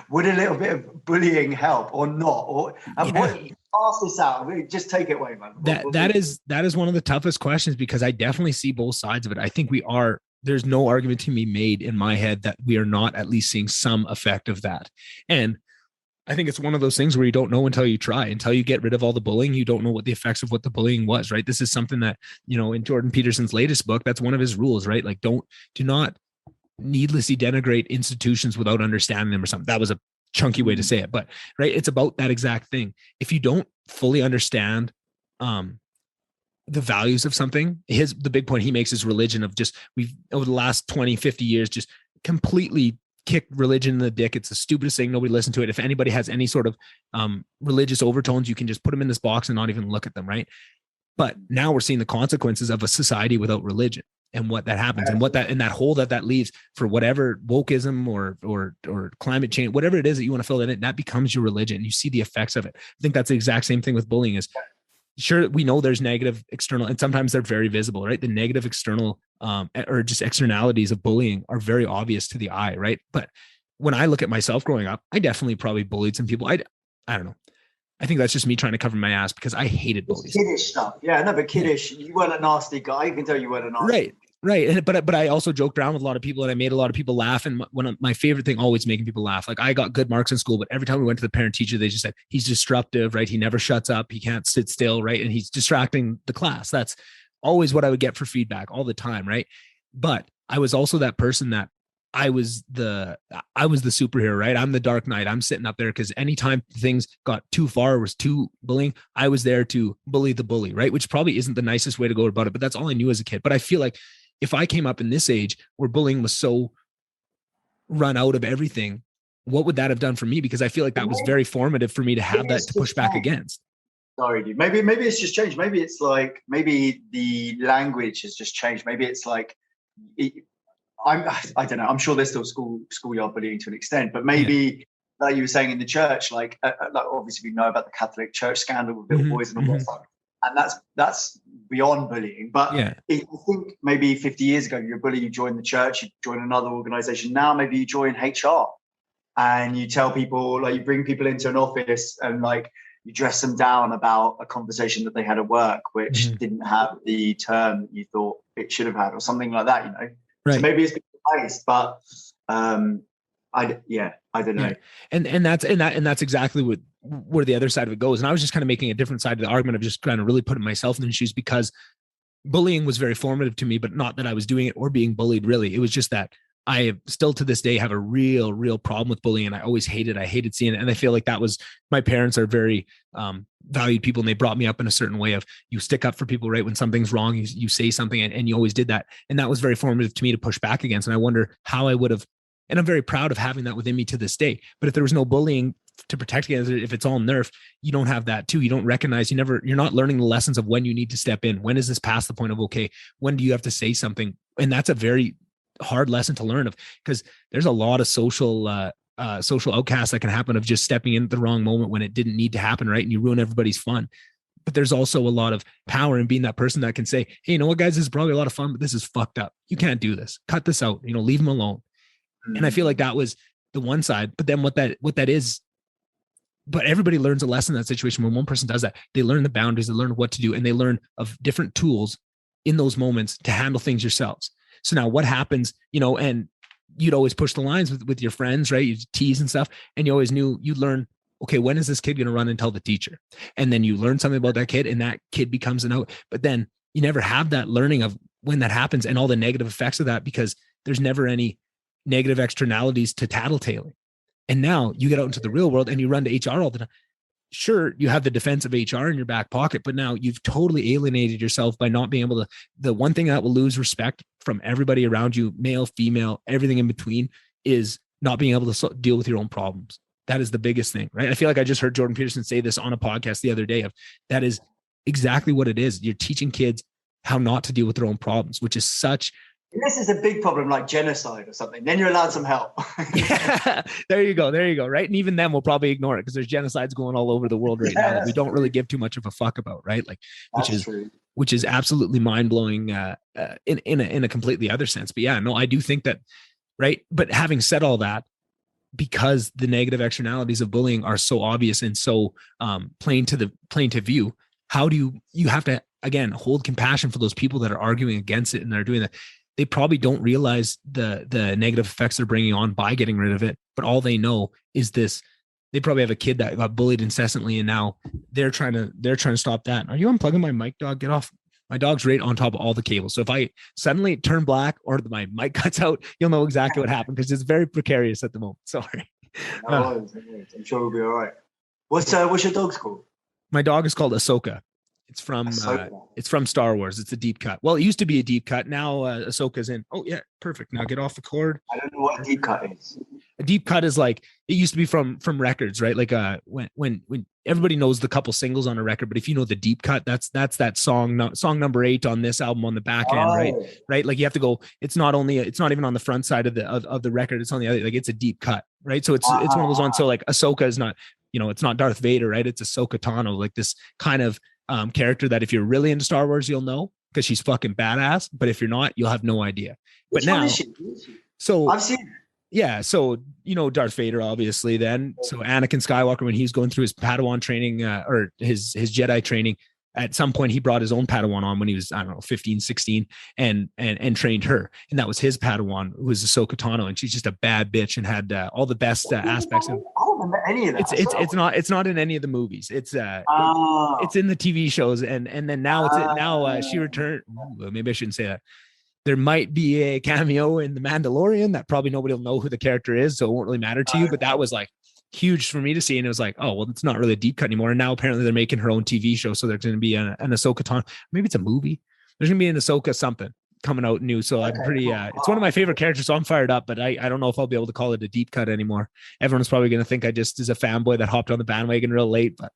would a little bit of bullying help or not? Or pass this out. Just take it away, man. That is one of the toughest questions, because I definitely see both sides of it. I think there's no argument to be made in my head that we are not at least seeing some effect of that. And I think it's one of those things where you don't know until you try. Until you get rid of all the bullying, you don't know what the effects of what the bullying was, right? This is something that, in Jordan Peterson's latest book, that's one of his rules, right? Like, do not needlessly denigrate institutions without understanding them or something. That was a chunky way to say it, but right, it's about that exact thing. If you don't fully understand the values of something, the big point he makes is religion of just, we've over the last 20, 50 years, just completely kicked religion in the dick. It's the stupidest thing. Nobody listens to it. If anybody has any sort of religious overtones, you can just put them in this box and not even look at them, right? But now we're seeing the consequences of a society without religion, and what that happens, and that hole that leaves for whatever wokeism or climate change, whatever it is that you want to fill in it, that becomes your religion. You see the effects of it. I think that's the exact same thing with bullying. Is sure, we know there's negative external, and sometimes they're very visible, right? The negative external or just externalities of bullying are very obvious to the eye, right? But when I look at myself growing up, I definitely probably bullied some people. I don't know. I think that's just me trying to cover my ass, because I hated bullies. Kiddish stuff. Yeah, no, but kiddish. You weren't a nasty guy. You can tell you weren't a nasty. Right. But I also joked around with a lot of people, and I made a lot of people laugh. And one of my favorite thing, always making people laugh. Like, I got good marks in school, but every time we went to the parent teacher, they just said, he's disruptive, right? He never shuts up. He can't sit still, right? And he's distracting the class. That's always what I would get for feedback all the time, right? But I was also that person that I was the superhero, right? I'm the Dark Knight. I'm sitting up there because anytime things got too far, was too bullying, I was there to bully the bully, right? Which probably isn't the nicest way to go about it, but that's all I knew as a kid. But I feel like if I came up in this age where bullying was so run out of everything, what would that have done for me? Because I feel like that was very formative for me to have that to push back against. Sorry, dude. Maybe it's just changed. Maybe it's like, maybe the language has just changed. Maybe it's like, I don't know. I'm sure there's still schoolyard bullying to an extent, but maybe like you were saying in the church, like obviously we know about the Catholic Church scandal with little boys and all that stuff, and that's beyond bullying. But I think maybe 50 years ago, you're a bully, you joined the church, you join another organization. Now maybe you join HR, and you tell people, like, you bring people into an office and like you dress them down about a conversation that they had at work, which didn't have the term that you thought it should have had, or something like that. Right. So maybe it's been replaced, but I don't know. And that's exactly where the other side of it goes. And I was just kind of making a different side of the argument of just kind of really putting myself in the shoes, because bullying was very formative to me, but not that I was doing it or being bullied, really. It was just that I still to this day have a real problem with bullying. And I always hated seeing it. And I feel like that was, my parents are very valued people, and they brought me up in a certain way of, you stick up for people, right? When something's wrong, you say something, and you always did that. And that was very formative to me to push back against. And I wonder how I would have, and I'm very proud of having that within me to this day. But if there was no bullying to protect against it, if it's all nerf, you don't have that too. You don't recognize, you're not learning the lessons of when you need to step in. When is this past the point of, okay, when do you have to say something? And that's a very hard lesson to learn, of, because there's a lot of social outcasts that can happen of just stepping in at the wrong moment when it didn't need to happen, right? And you ruin everybody's fun. But there's also a lot of power in being that person that can say, hey, you know what, guys, this is probably a lot of fun, but this is fucked up. You can't do this. Cut this out, leave them alone. And I feel like that was the one side. But then what that is, but everybody learns a lesson in that situation. When one person does that, they learn the boundaries, they learn what to do, and they learn of different tools in those moments to handle things yourselves. So now what happens, and you'd always push the lines with your friends, right? You tease and stuff. And you always knew you'd learn, okay, when is this kid going to run and tell the teacher? And then you learn something about that kid and that kid becomes an out. But then you never have that learning of when that happens and all the negative effects of that, because there's never any negative externalities to tattletaling. And now you get out into the real world and you run to HR all the time. Sure, you have the defense of HR in your back pocket, but now you've totally alienated yourself by not being able to. The one thing that will lose respect from everybody around you, male, female, everything in between, is not being able to deal with your own problems. That is the biggest thing, right? I feel like I just heard Jordan Peterson say this on a podcast the other day. That is exactly what it is. You're teaching kids how not to deal with their own problems, which is such. This is a big problem, like genocide or something. Then you're allowed some help. Yeah, there you go. Right. And even then we'll probably ignore it because there's genocides going all over the world right now that we don't really give too much of a fuck about. Right. Like, which is absolutely mind blowing in a completely other sense. But yeah, no, I do think that. Right. But having said all that, because the negative externalities of bullying are so obvious and so plain to view, how do you have to, again, hold compassion for those people that are arguing against it and they're doing that. They probably don't realize the negative effects they're bringing on by getting rid of it. But all they know is this. They probably have a kid that got bullied incessantly, and now they're trying to stop that. Are you unplugging my mic, dog? Get off. My dog's right on top of all the cables. So if I suddenly turn black or my mic cuts out, you'll know exactly what happened because it's very precarious at the moment. Sorry. I'm sure we'll be all right. What's your dog's called? My dog is called Ahsoka. It's from Star Wars. It's a deep cut. Well, it used to be a deep cut. Now Ahsoka's in. Oh yeah, perfect. Now get off the cord. I don't know what a deep cut is. A deep cut is like, it used to be from records, right? Like when everybody knows the couple singles on a record, but if you know the deep cut, that's that song number 8 on this album on the back end, right? Like you have to go. It's not even on the front side of the record. It's on the other. Like it's a deep cut, right? So it's one of those ones. So like Ahsoka is not, it's not Darth Vader, right? It's Ahsoka Tano, like this kind of character that if you're really into Star Wars, you'll know because she's fucking badass. But if you're not, you'll have no idea. But now, so I've seen. Yeah, so Darth Vader, obviously. Then, so Anakin Skywalker, when he was going through his Padawan training or his Jedi training, at some point he brought his own Padawan on when he was, I don't know, 15, 16, and trained her, and that was his Padawan, who was Ahsoka Tano, and she's just a bad bitch and had all the best aspects of. I don't remember any of that. It's not in any of the movies. It's in the TV shows, and then now she returned. Maybe I shouldn't say that. There might be a cameo in The Mandalorian that probably nobody will know who the character is, so it won't really matter to you. But that was like huge for me to see, and it was like, oh well, it's not really a deep cut anymore. And now apparently they're making her own TV show, so there's going to be an Ahsoka Tano. Maybe it's a movie. There's going to be an Ahsoka something coming out new. So I'm pretty. It's one of my favorite characters, so I'm fired up. But I don't know if I'll be able to call it a deep cut anymore. Everyone's probably going to think I just is a fanboy that hopped on the bandwagon real late, but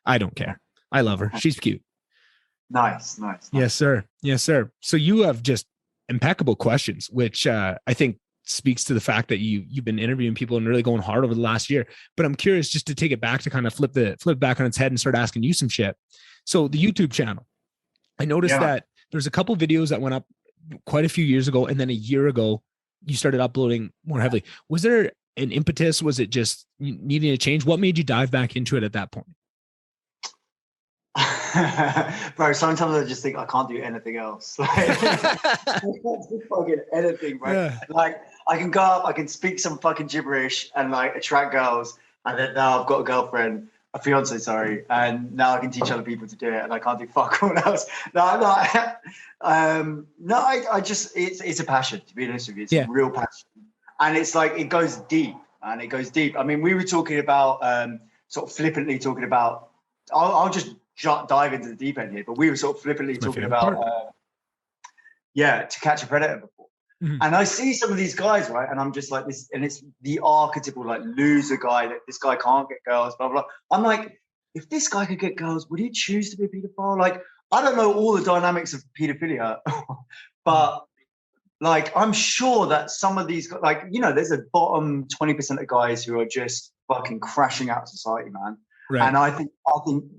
I don't care. I love her. She's cute. Nice. Yes, sir. So you have just impeccable questions, which I think speaks to the fact that you've been interviewing people and really going hard over the last year. But I'm curious, just to take it back, to kind of flip back on its head and start asking you some shit. So the YouTube channel, I noticed that there's a couple videos that went up quite a few years ago, and then a year ago you started uploading more heavily. Was there an impetus? Was it just needing a change? What made you dive back into it at that point? Bro, sometimes I just think I can't do anything else. Like, I can't do fucking anything, bro. Yeah. Like I can go up, I can speak some fucking gibberish and like attract girls, and then now I've got a girlfriend, a fiance, sorry, and now I can teach other people to do it, and I can't do fuck all else. I just it's a passion, to be honest with you. It's a real passion, and it's like it goes deep. I mean, we were talking about sort of flippantly talking about. I'll just dive into the deep end here, but we were sort of flippantly talking about To Catch a Predator before. Mm-hmm. And I see some of these guys, right, and I'm just like this, and it's the archetypal like loser guy that this guy can't get girls, blah blah. I'm like, if this guy could get girls, would he choose to be a pedophile? Like, I don't know all the dynamics of pedophilia, but like I'm sure that some of these, like, there's a bottom 20% of guys who are just fucking crashing out society, man. Right. And I think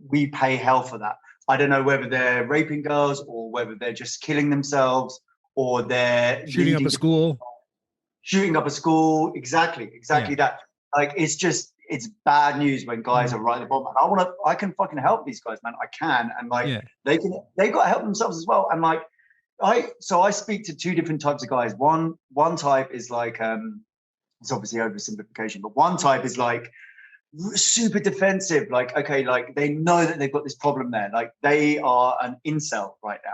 we pay hell for that. I don't know whether they're raping girls or whether they're just killing themselves or they're Shooting up a school. Shooting up a school. Exactly that. Like, it's bad news when guys are right at the bottom. And I can fucking help these guys, man. I can. And like, they got to help themselves as well. And like, I speak to two different types of guys. One type is like, it's obviously oversimplification, but one type is like super defensive. Like, okay, like they know that they've got this problem there. Like they are an incel right now.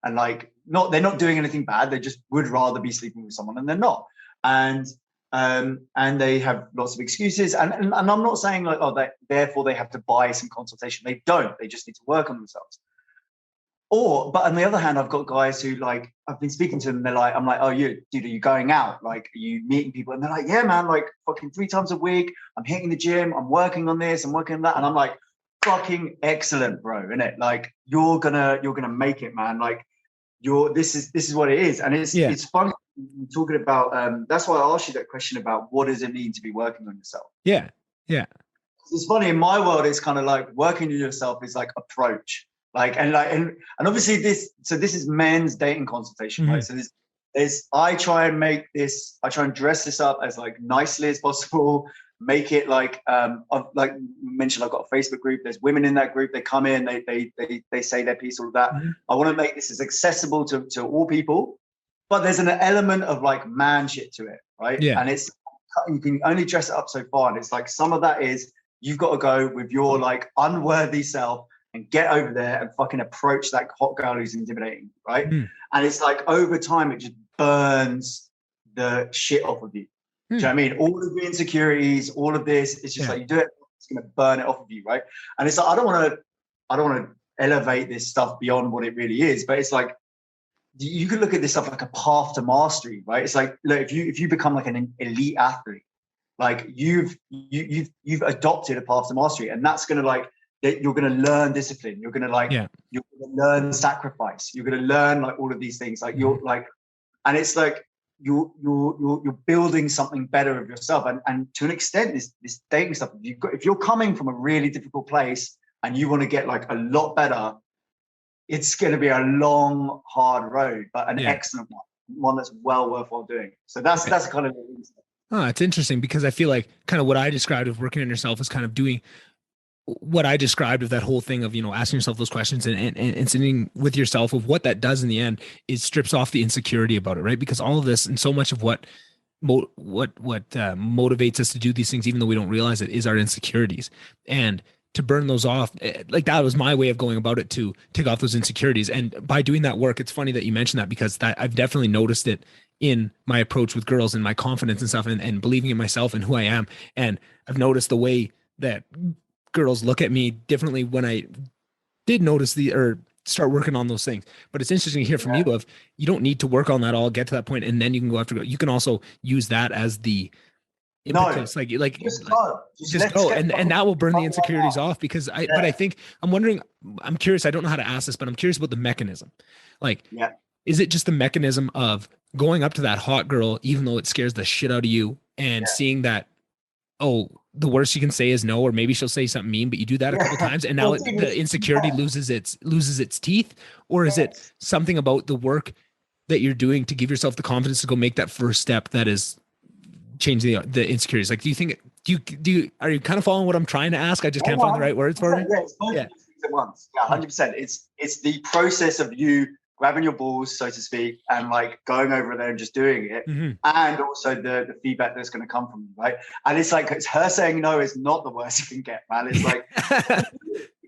And like, they're not doing anything bad. They just would rather be sleeping with someone and they're not. And they have lots of excuses. And I'm not saying like, therefore they have to buy some consultation. They don't. They just need to work on themselves. But on the other hand, I've got guys who like, I've been speaking to them. I'm like, oh, dude, are you going out? Like, are you meeting people? And they're like, yeah, man, like fucking 3 times a week. I'm hitting the gym. I'm working on this. I'm working on that. And I'm like, fucking excellent, bro. Innit? Like, you're gonna make it, man. Like, this is what it is. And it's fun talking about, that's why I asked you that question about what does it mean to be working on yourself? Yeah. It's funny, in my world, it's kind of like working on yourself is like approach. Like, and obviously this is men's dating consultation, right? So I try and dress this up as like nicely as possible, make it like, like mentioned, I've got a Facebook group. There's women in that group. They come in, they say their piece, all of that. I want to make this as accessible to all people, but there's an element of like man shit to it, right? Yeah. And you can only dress it up so far. And it's like, some of that is, you've got to go with your like unworthy self and get over there and fucking approach that hot girl who's intimidating, right? And it's like, over time, it just burns the shit off of you. Do you know what I mean? All of the insecurities, all of this, it's just like, you do it, it's going to burn it off of you, right? And it's like, I don't want to elevate this stuff beyond what it really is, but it's like, you could look at this stuff like a path to mastery, right? It's like, look, if you become like an elite athlete, like you've adopted a path to mastery, and that's going to like, you're going to learn discipline. You're going to like, you're going to learn sacrifice. You're going to learn like all of these things. Like you're like, and it's like you're building something better of yourself. And to an extent, this dating stuff, if you're coming from a really difficult place and you want to get like a lot better, it's going to be a long, hard road, but an excellent one that's well worthwhile doing. So that's kind of the reason. Oh, it's interesting because I feel like kind of what I described of working on yourself is kind of doing what I described of that whole thing of, asking yourself those questions and sitting with yourself of what that does in the end is strips off the insecurity about it, right? Because all of this and so much of what motivates us to do these things, even though we don't realize it, is our insecurities. And to burn those off, like that was my way of going about it, to take off those insecurities. And by doing that work, it's funny that you mentioned that, because I've definitely noticed it in my approach with girls and my confidence and stuff, and believing in myself and who I am. And I've noticed the way that girls look at me differently when I did notice or start working on those things. But it's interesting to hear from you of, you don't need to work on that all, get to that point, and then you can go after. You can also use that as the impetus, like just go, and that will burn the insecurities off. Because but I think I'm curious. I don't know how to ask this, but I'm curious about the mechanism. Like, is it just the mechanism of going up to that hot girl, even though it scares the shit out of you, and seeing that, oh, the worst you can say is no, or maybe she'll say something mean, but you do that a couple times, and now the insecurity loses its teeth? Or is it something about the work that you're doing to give yourself the confidence to go make that first step that is changing the insecurities? Like, do you think, are you kind of following what I'm trying to ask? I just can't find the right words for it. Yeah, it's both things at once. Yeah, 100%. It's the process of you grabbing your balls, so to speak, and like going over there and just doing it. And also the feedback that's going to come from you, right? And it's like, it's her saying no is not the worst you can get, man. It's like, it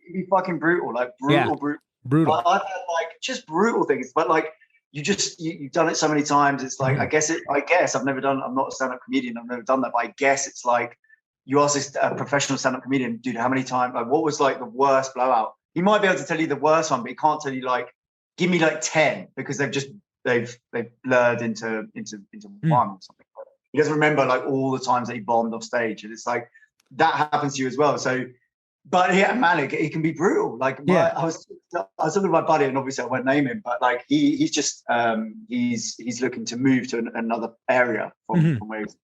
can be fucking brutal, like brutal. I've had like just brutal things, but like, you've done it so many times. It's like, I guess I'm not a stand-up comedian. I've never done that, but I guess it's like, you ask a professional stand-up comedian, dude, how many times, like, what was like the worst blowout? He might be able to tell you the worst one, but he can't tell you like, give me like 10, because they've blurred into one or something. He doesn't remember like all the times that he bombed off stage, and it's like that happens to you as well. So, but yeah, man, it can be brutal. Like I was talking to my buddy, and obviously I won't name him, but like he's just he's looking to move to another area from where he's.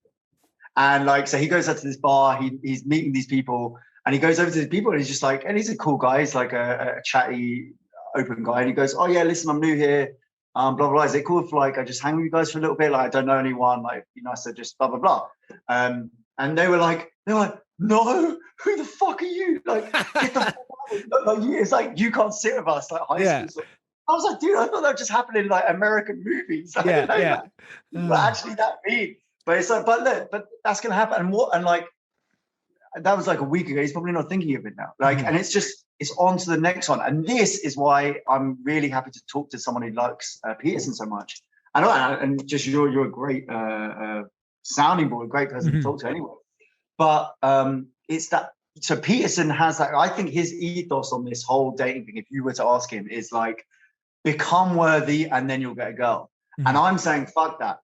And like, so he goes out to this bar, he's meeting these people, And he goes over to the people and he's just like, and he's a cool guy. He's like a chatty, open guy. And he goes, oh yeah, listen, I'm new here. Blah, blah, blah. Is it cool if like I just hang with you guys for a little bit? Like, I don't know anyone, like, be nice to just blah, blah, blah. And they were like, no, who the fuck are you? Like, get the fuck out. Like, it's like, you can't sit with us, like high school. I was like, dude, I thought that just happened in like American movies. Like, but actually that mean. But it's like, but that's gonna happen. And like that was like a week ago. He's probably not thinking of it now. Like, and it's on to the next one. And this is why I'm really happy to talk to someone who likes Peterson so much. And just you're a great sounding board, a great person to talk to anyway. But it's that. So Peterson has that. I think his ethos on this whole dating thing, if you were to ask him, is like, become worthy and then you'll get a girl. And I'm saying, fuck that.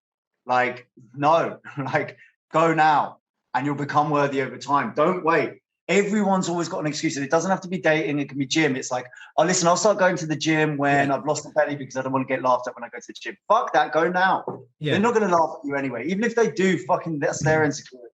Like, no, like, go now and you'll become worthy over time. Don't wait. Everyone's always got an excuse. It doesn't have to be dating. It can be gym. It's like, oh, listen, I'll start going to the gym when I've lost the belly because I don't want to get laughed at when I go to the gym. Fuck that. Go now. They're not going to laugh at you anyway. Even if they do, fucking, that's their insecurity.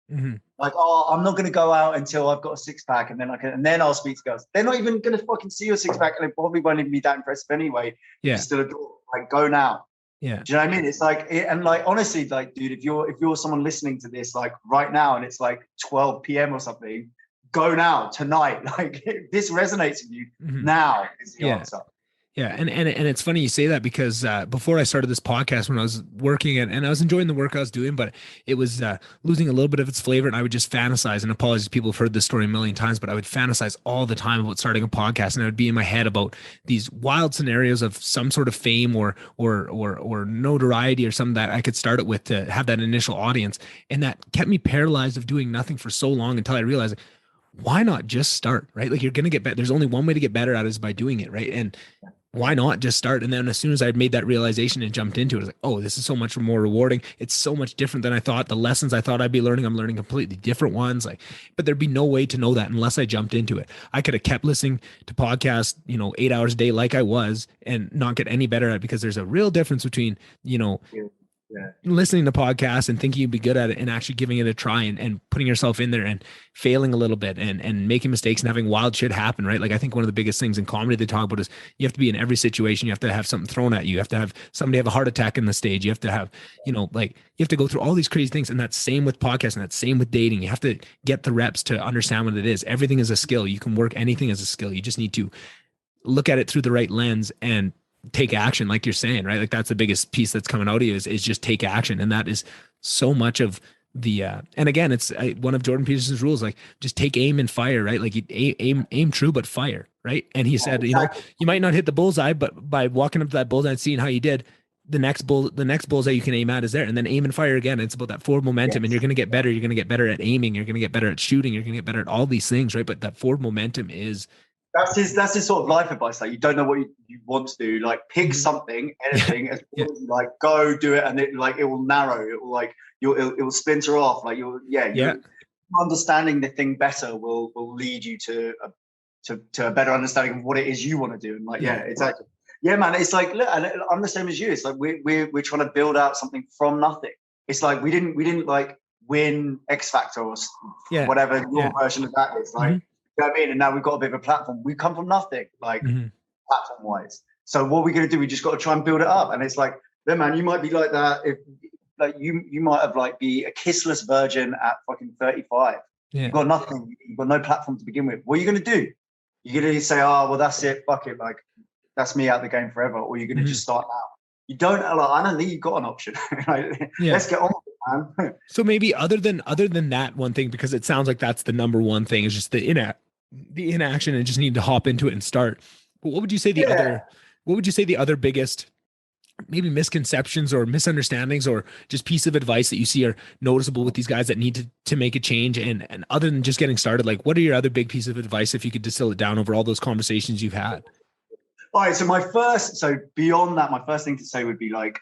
Like, oh, I'm not going to go out until I've got a six pack and then I'll speak to girls. They're not even going to fucking see your six pack and they probably won't even be that impressive anyway. Yeah. You're still adore. Like, go now. Yeah. Do you know what I mean? It's like, and like, honestly, like, dude, if you're someone listening to this, like right now, and it's like 12 p.m. or something, go now, tonight. Like, if this resonates with you, now is the answer. Yeah. And it's funny you say that because before I started this podcast, when I was working and I was enjoying the work I was doing, but it was losing a little bit of its flavor. And I would just fantasize, and apologies, people have heard this story a million times, but I would fantasize all the time about starting a podcast. And I would be in my head about these wild scenarios of some sort of fame or notoriety or something that I could start it with to have that initial audience. And that kept me paralyzed of doing nothing for so long until I realized, why not just start, right? Like, you're going to get better. There's only one way to get better at it, is by doing it, right? And why not just start? And then as soon as I made that realization and jumped into it, I was like, oh, this is so much more rewarding. It's so much different than I thought. The lessons I thought I'd be learning, I'm learning completely different ones. Like, but there'd be no way to know that unless I jumped into it. I could have kept listening to podcasts, 8 hours a day like I was, and not get any better at it, because there's a real difference between, listening to podcasts and thinking you'd be good at it and actually giving it a try and putting yourself in there and failing a little bit and making mistakes and having wild shit happen, right? Like, I think one of the biggest things in comedy they talk about is you have to be in every situation. You have to have something thrown at you. You have to have somebody have a heart attack in the stage. You have to have, you have to go through all these crazy things. And that's same with podcasts, and that's same with dating. You have to get the reps to understand what it is. Everything is a skill. You can work anything as a skill. You just need to look at it through the right lens and take action, like you're saying, right? Like, that's the biggest piece that's coming out of you is just take action. And that is so much of the, and again, it's one of Jordan Peterson's rules, like, just take aim and fire, right? Like, aim true, but fire, right? And he said, you might not hit the bullseye, but by walking up to that bullseye and seeing how you did, the next bullseye you can aim at is there, and then aim and fire again. It's about that forward momentum, and you're going to get better. You're going to get better at aiming. You're going to get better at shooting. You're going to get better at all these things, right? But that forward momentum is, that's his sort of life advice. Like, you don't know what you want to do, like, pick something, anything, as like, go do it, and it will narrow. It will it will splinter off. Like, understanding the thing better will lead you to a better understanding of what it is you want to do. And like, exactly. Yeah, man. It's like, look, I'm the same as you. It's like we're trying to build out something from nothing. It's like we didn't like win X Factor or whatever your version of that is. Like. You know what I mean? And now we've got a bit of a platform. We come from nothing, like, platform wise. So what we're going to do, we just got to try and build it up. And it's like, yeah, man, you might be like that. If like you might have like be a kissless virgin at fucking 35. Yeah. You've got nothing. You've got no platform to begin with. What are you going to do? You're going to say, oh, well, that's it. Fuck it. Like, that's me out the game forever. Or you're going to just start now. You don't, like, I don't think you've got an option. Let's get on with it, man. So maybe other than that one thing, because it sounds like that's the number one thing, is just the inaction and just need to hop into it and start. But what would you say the other biggest maybe misconceptions or misunderstandings or just piece of advice that you see are noticeable with these guys that need to make a change? And other than just getting started, like, what are your other big pieces of advice if you could distill it down over all those conversations you've had? All right. So beyond that, my first thing to say would be like,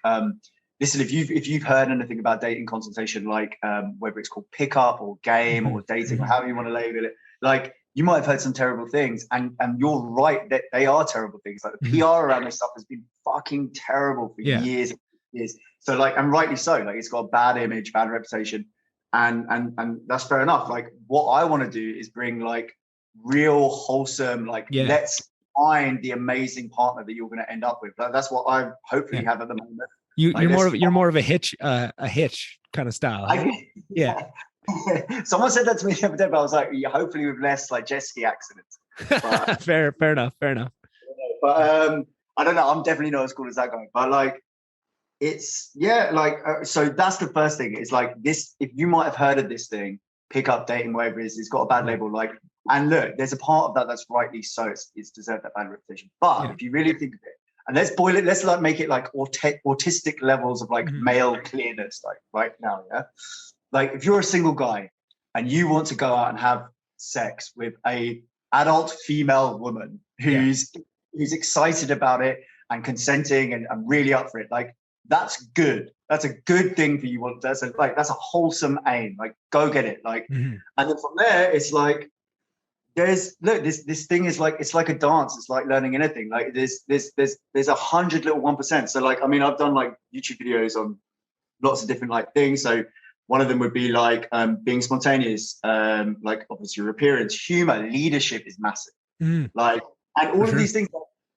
listen, if you've heard anything about dating consultation, like whether it's called pickup or game or dating or however you want to label it, like, you might have heard some terrible things, and you're right that they are terrible things. Like, the PR around this stuff has been fucking terrible for years and years. So like, and rightly so. Like, it's got a bad image, bad reputation, and that's fair enough. Like, what I want to do is bring like real wholesome, like Yeah. let's find the amazing partner that you're going to end up with. Like, that's what I hopefully have at the moment. You're more of a hitch kind of style. Huh? Yeah. Someone said that to me the other day, but I was like, yeah, hopefully with less like jet ski accidents. But, fair enough. But I don't know. I'm definitely not as cool as that guy. But like, it's so that's the first thing. It's like this. If you might have heard of this thing, pick up dating, whatever it is, it's got a bad label. Like, and look, there's a part of that that's rightly so. It's deserved that bad reputation. But if you really think of it, and let's boil it, let's like make it like autistic levels of like male clearness, like right now, yeah. Like if you're a single guy and you want to go out and have sex with a adult female woman who's excited about it and consenting and really up for it, like that's good. That's a good thing for you. That's a wholesome aim. Like go get it. Like, and then from there, it's like this thing is like, it's like a dance. It's like learning anything. Like there's 100 little 1%. So like, I mean, I've done like YouTube videos on lots of different like things. So one of them would be like being spontaneous, like obviously your appearance, humor, leadership is massive. Like, and all of these things,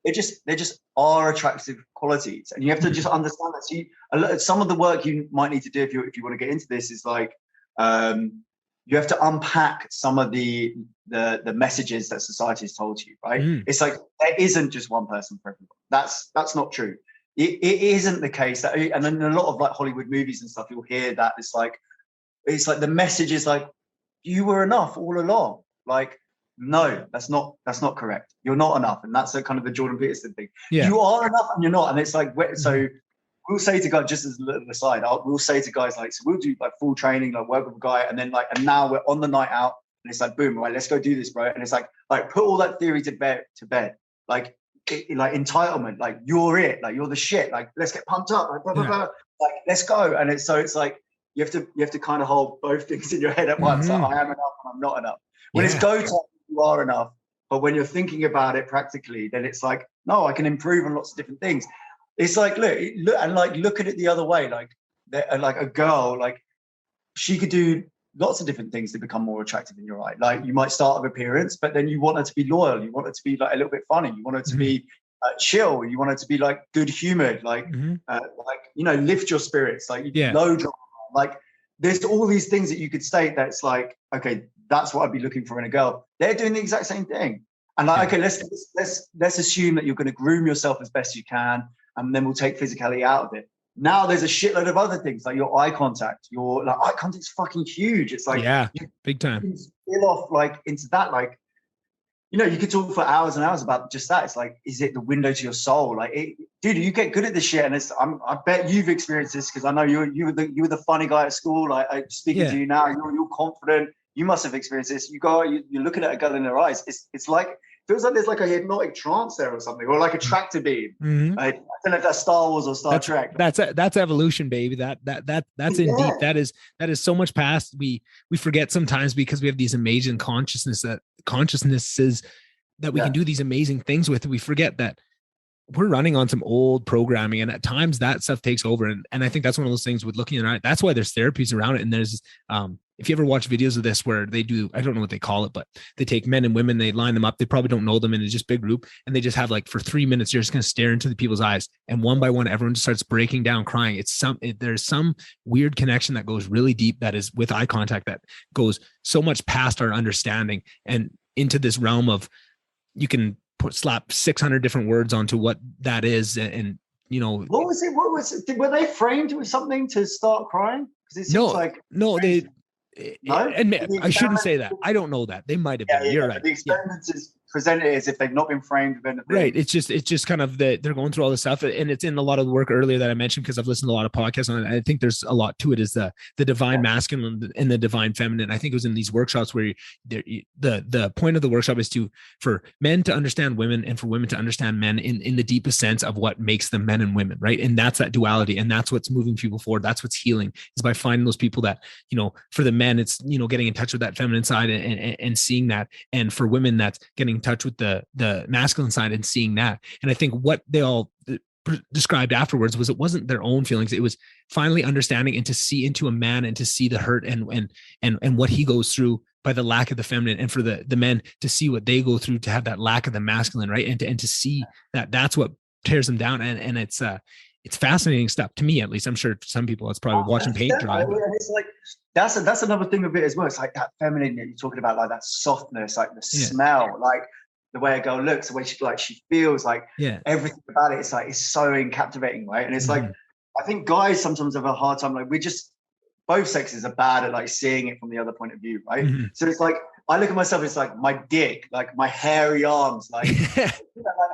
they just are attractive qualities, and you have to just understand that. So some of the work you might need to do if you want to get into this is like you have to unpack some of the messages that society has told you, right? It's like there isn't just one person for everyone. That's not true. It isn't the case that, and then a lot of like Hollywood movies and stuff, you'll hear that it's like the message is like you were enough all along. Like, no, that's not correct. You're not enough, and that's kind of the Jordan Peterson thing. You are enough, and you're not. And it's like so. We'll say to guys, just as a little aside, we'll say to guys like, so we'll do like full training, like work with a guy, and then like, and now we're on the night out, and it's like, boom, right, let's go do this, bro. And it's like put all that theory to bed, like. Like entitlement, like you're it, like you're the shit, like let's get pumped up, like blah blah blah, like let's go. And it's like you have to kind of hold both things in your head at once. Like I am enough and I'm not enough. When it's go time, you are enough. But when you're thinking about it practically, then it's like, no, I can improve on lots of different things. It's like look and like look at it the other way. Like a girl, like she could do lots of different things to become more attractive in your eye. Like you might start with appearance, but then you want her to be loyal. You want her to be like a little bit funny. You want her to be chill. You want her to be like good humored, like lift your spirits, like low drama. Like there's all these things that you could state that's like, okay, that's what I'd be looking for in a girl. They're doing the exact same thing. And like, okay, let's assume that you're going to groom yourself as best you can, and then we'll take physicality out of it. Now there's a shitload of other things like your eye contact. Your like eye contact's fucking huge. It's like big time. You spill off like into that, like you could talk for hours and hours about just that. It's like, is it the window to your soul? Like, dude, you get good at this shit, and I bet you've experienced this because I know you were the funny guy at school. Like, speaking to you now, you're confident. You must have experienced this. You're looking at a girl in her eyes. It's like. Feels like there's like a hypnotic trance there or something, or like a tractor beam. I don't know if that's Star Wars or Star Trek. That's evolution, baby. That's in deep. That is so much past. We forget sometimes because we have these amazing consciousnesses that we can do these amazing things with. We forget that we're running on some old programming, and at times that stuff takes over. And I think that's one of those things with looking at it. That's why there's therapies around it. And there's if you ever watch videos of this where they do, I don't know what they call it, but they take men and women, they line them up. They probably don't know them in a just big group. And they just have like for 3 minutes, you're just going to stare into the people's eyes. And one by one, everyone just starts breaking down, crying. There's some weird connection that goes really deep that is with eye contact that goes so much past our understanding and into this realm of you can slap 600 different words onto what that is. And what was it? Were they framed with something to start crying? Because it seems and I shouldn't say that. I don't know that. They might have been. You're right. The experiment is presented as if they've not been framed with anything. Right. It's just kind of they're going through all this stuff, and it's in a lot of the work earlier that I mentioned because I've listened to a lot of podcasts on it. I think there's a lot to it. Is the divine masculine and the divine feminine. I think it was in these workshops where the point of the workshop is for men to understand women and for women to understand men in the deepest sense of what makes them men and women, right? And that's that duality, and that's what's moving people forward. That's what's healing, is by finding those people that for the men, it's getting in touch with that feminine side and seeing that, and for women, that's getting in touch with the masculine side and seeing that. And I think what they all described afterwards was it wasn't their own feelings. It was finally understanding and to see into a man and to see the hurt and what he goes through by the lack of the feminine, and for the men to see what they go through to have that lack of the masculine, right? And to see that that's what tears them down. And it's fascinating stuff to me, at least. I'm sure for some people it's probably watching paint dry. It's like that's another thing of it as well. It's like that feminine that you're talking about, like that softness, like the smell, like the way a girl looks, the way she feels, like everything about it. It's like, it's so captivating, right? And it's like, I think guys sometimes have a hard time, like both sexes are bad at like seeing it from the other point of view, right? So it's like, I look at myself, it's like my dick, like my hairy arms, like, like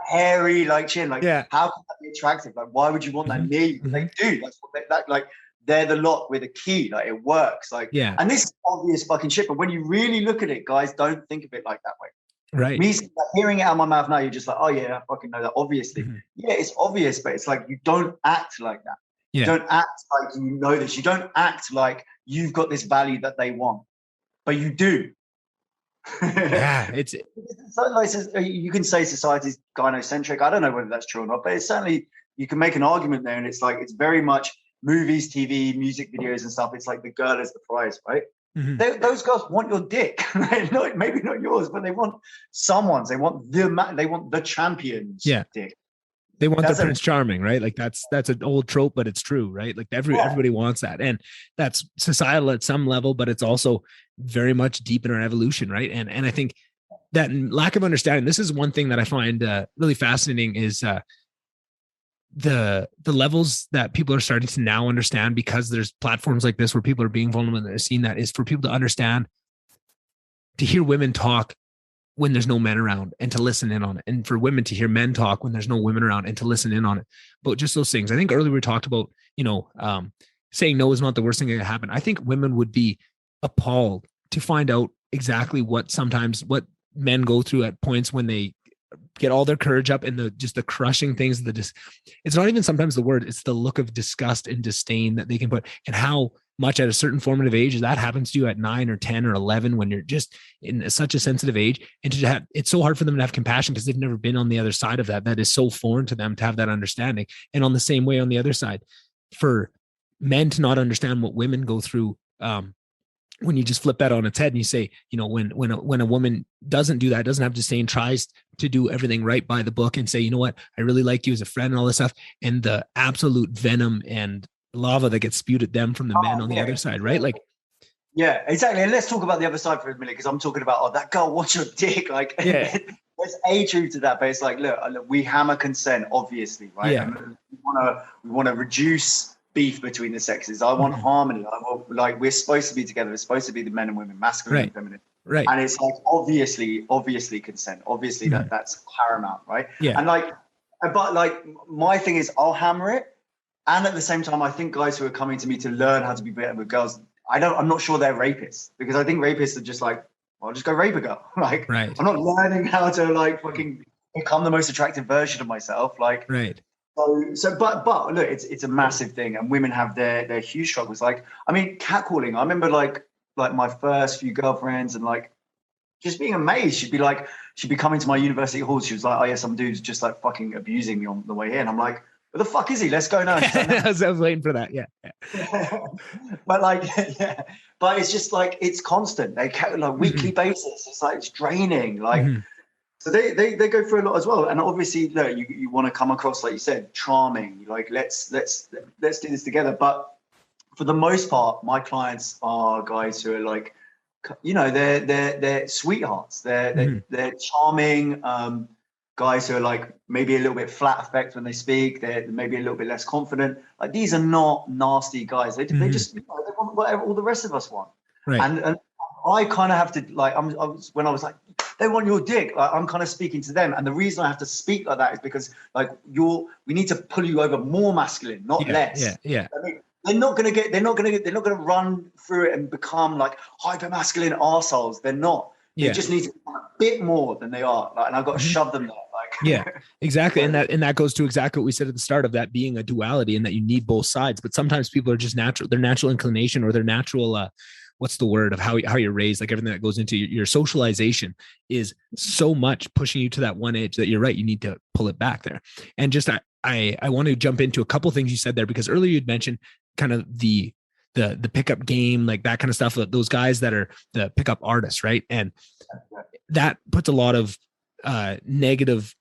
hairy, like chin, like how can that be attractive? Like, why would you want that near you? They do. That's what like they're the lock with a key. Like, it works. Like, and this is obvious fucking shit, but when you really look at it, guys, don't think of it like that way. Right. Me hearing it out of my mouth now, you're just like, oh yeah, I fucking know that. Obviously, yeah, it's obvious, but it's like, you don't act like that. You don't act like you know this. You don't act like you've got this value that they want, but you do. It's like, you can say society's gynocentric. I don't know whether that's true or not, but it's certainly, you can make an argument there, and it's like, it's very much movies, TV, music videos and stuff. It's like the girl is the prize, right? Those girls want your dick. Maybe not yours, but they want someone's. They want the champion's dick. They want the Prince Charming, right? Like that's an old trope, but it's true, right? Like everybody wants that. And that's societal at some level, but it's also very much deep in our evolution, right? And I think that lack of understanding, this is one thing that I find really fascinating, is the levels that people are starting to now understand, because there's platforms like this where people are being vulnerable and they're seeing that, is for people to understand, to hear women talk when there's no men around and to listen in on it. And for women to hear men talk when there's no women around and to listen in on it. But just those things. I think earlier we talked about, saying no is not the worst thing that can happen. I think women would be appalled to find out exactly what men go through at points when they get all their courage up, and the crushing things, it's not even sometimes the word, it's the look of disgust and disdain that they can put, and how much at a certain formative age that happens to you at 9 or 10 or 11, when you're just in such a sensitive age. And it's so hard for them to have compassion because they've never been on the other side of that. That is so foreign to them to have that understanding. And on the same way, on the other side, for men to not understand what women go through, when you just flip that on its head and you say, when a woman doesn't do that, doesn't have disdain, tries to do everything right by the book and say, you know what, I really like you as a friend and all this stuff, and the absolute venom and lava that gets spewed at them from the men on the other side, right? Like, yeah, exactly. And let's talk about the other side for a minute, because I'm talking about, that girl wants your dick. Like, there's a truth to that, but it's like, look, we hammer consent, obviously, right? Yeah. And we want to reduce beef between the sexes. I want harmony. We're supposed to be together. It's supposed to be the men and women, masculine and feminine. Right. And it's like, obviously consent. Obviously that's paramount, right? Yeah. And but my thing is, I'll hammer it. And at the same time, I think guys who are coming to me to learn how to be better with girls, I'm not sure they're rapists, because I think rapists are just like, I'll just go rape a girl. Like, right. I'm not learning how to fucking become the most attractive version of myself. Like, right. But look, it's a massive thing, and women have their huge struggles. Like, I mean, catcalling. I remember like my first few girlfriends, and like just being amazed. She'd be coming to my university halls. She was like, oh yeah, some dude's just like fucking abusing me on the way here. And I'm like, where the fuck is he? Let's go now. I was waiting for that. Yeah. But but it's just like, it's constant. They like weekly basis. It's like, it's draining. Like, so they go through a lot as well. And obviously, look, you want to come across, like you said, charming. Like, let's do this together. But for the most part, my clients are guys who are like, they're sweethearts. They're charming. Guys who are like maybe a little bit flat affect when they speak. They're maybe a little bit less confident. Like, these are not nasty guys. They just they want whatever all the rest of us want. Right. And I kind of have to when I was like, they want your dick. Like, I'm kind of speaking to them, and the reason I have to speak like that is because like we need to pull you over more masculine, not less. Yeah. I mean, they're not gonna run through it and become like hyper masculine arseholes. They're not. They just need to be a bit more than they are. Like, and I've got to shove them there. Yeah, exactly. And that goes to exactly what we said at the start of that being a duality, and that you need both sides. But sometimes people are just their natural inclination, or their natural, what's the word of how you're raised, like everything that goes into your socialization is so much pushing you to that one edge that you're right. You need to pull it back there. And just, I want to jump into a couple things you said there, because earlier you'd mentioned kind of the the pickup game, like that kind of stuff, those guys that are the pickup artists, right? And that puts a lot of negative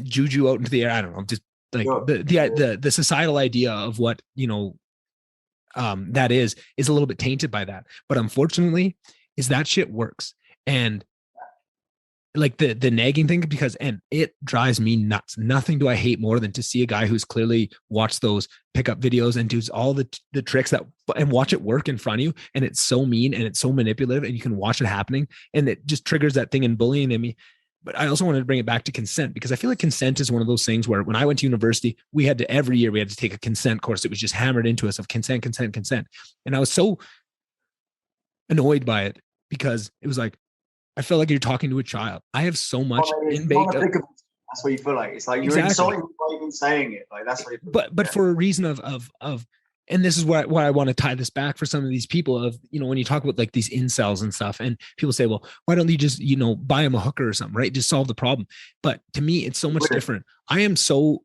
juju out into the air. I don't know, just like the societal idea of what, that is a little bit tainted by that. But unfortunately, is that shit works. And like the nagging thing, because, and it drives me nuts. Nothing do I hate more than to see a guy who's clearly watched those pickup videos and does all the tricks that, and watch it work in front of you. And it's so mean and it's so manipulative, and you can watch it happening, and it just triggers that thing in bullying in me. But I also wanted to bring it back to consent, because I feel like consent is one of those things where when I went to university, we had to, every year we had to take a consent course. It was just hammered into us of consent. And I was so annoyed by it, because it was like, I felt like you're talking to a child. I have so much in-baked. That's what you feel like. It's like you're insulting by even saying it. Like that's what you feel but like. For a reason of and this is why I want to tie this back for some of these people of, when you talk about like these incels and stuff, and people say, well, why don't you just, buy them a hooker or something, right? Just solve the problem. But to me, it's so much different. I am so,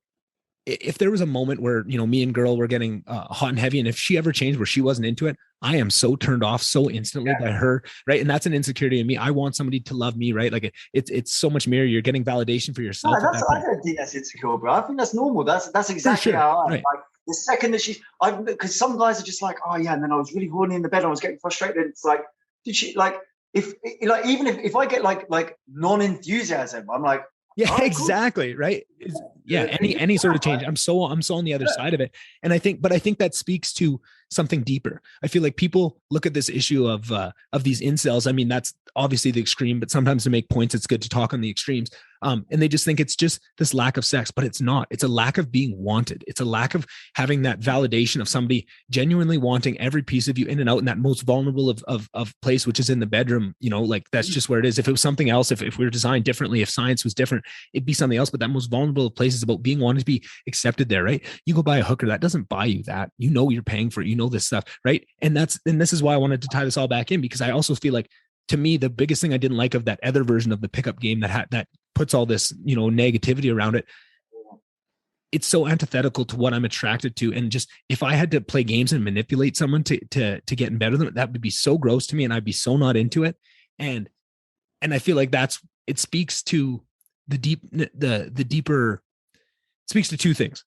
if there was a moment where, me and girl were getting hot and heavy, and if she ever changed where she wasn't into it, I am so turned off so instantly by her, right? And that's an insecurity in me. I want somebody to love me, right? Like it's so much mirror. You're getting validation for yourself. No, I don't think that's insecure, bro. I think that's normal. That's exactly how I am. Right. Like the second that because some guys are just like, oh yeah, and then I was really horny in the bed, and I was getting frustrated. It's like, did she like even if I get like non-enthusiasm, I'm like, yeah, oh, exactly. Cool. Right. Yeah. Any sort of change. I'm so on the other side of it. And I think that speaks to something deeper. I feel like people look at this issue of these incels. I mean, that's obviously the extreme, but sometimes to make points, it's good to talk on the extremes. And they just think it's just this lack of sex, but it's not. It's a lack of being wanted. It's a lack of having that validation of somebody genuinely wanting every piece of you in and out in that most vulnerable of place, which is in the bedroom. Like that's just where it is. If it was something else, if we were designed differently, if science was different, it'd be something else. But that most vulnerable of place is about being wanted to be accepted there, right? You go buy a hooker, that doesn't buy you that. You're paying for it. This stuff, right? And this is why I wanted to tie this all back in, because I also feel like, to me, the biggest thing I didn't like of that other version of the pickup game that puts all this, negativity around it, it's so antithetical to what I'm attracted to. And just, if I had to play games and manipulate someone to get in bed with them, that would be so gross to me, and I'd be so not into it. And I feel like it speaks to the deeper, it speaks to two things.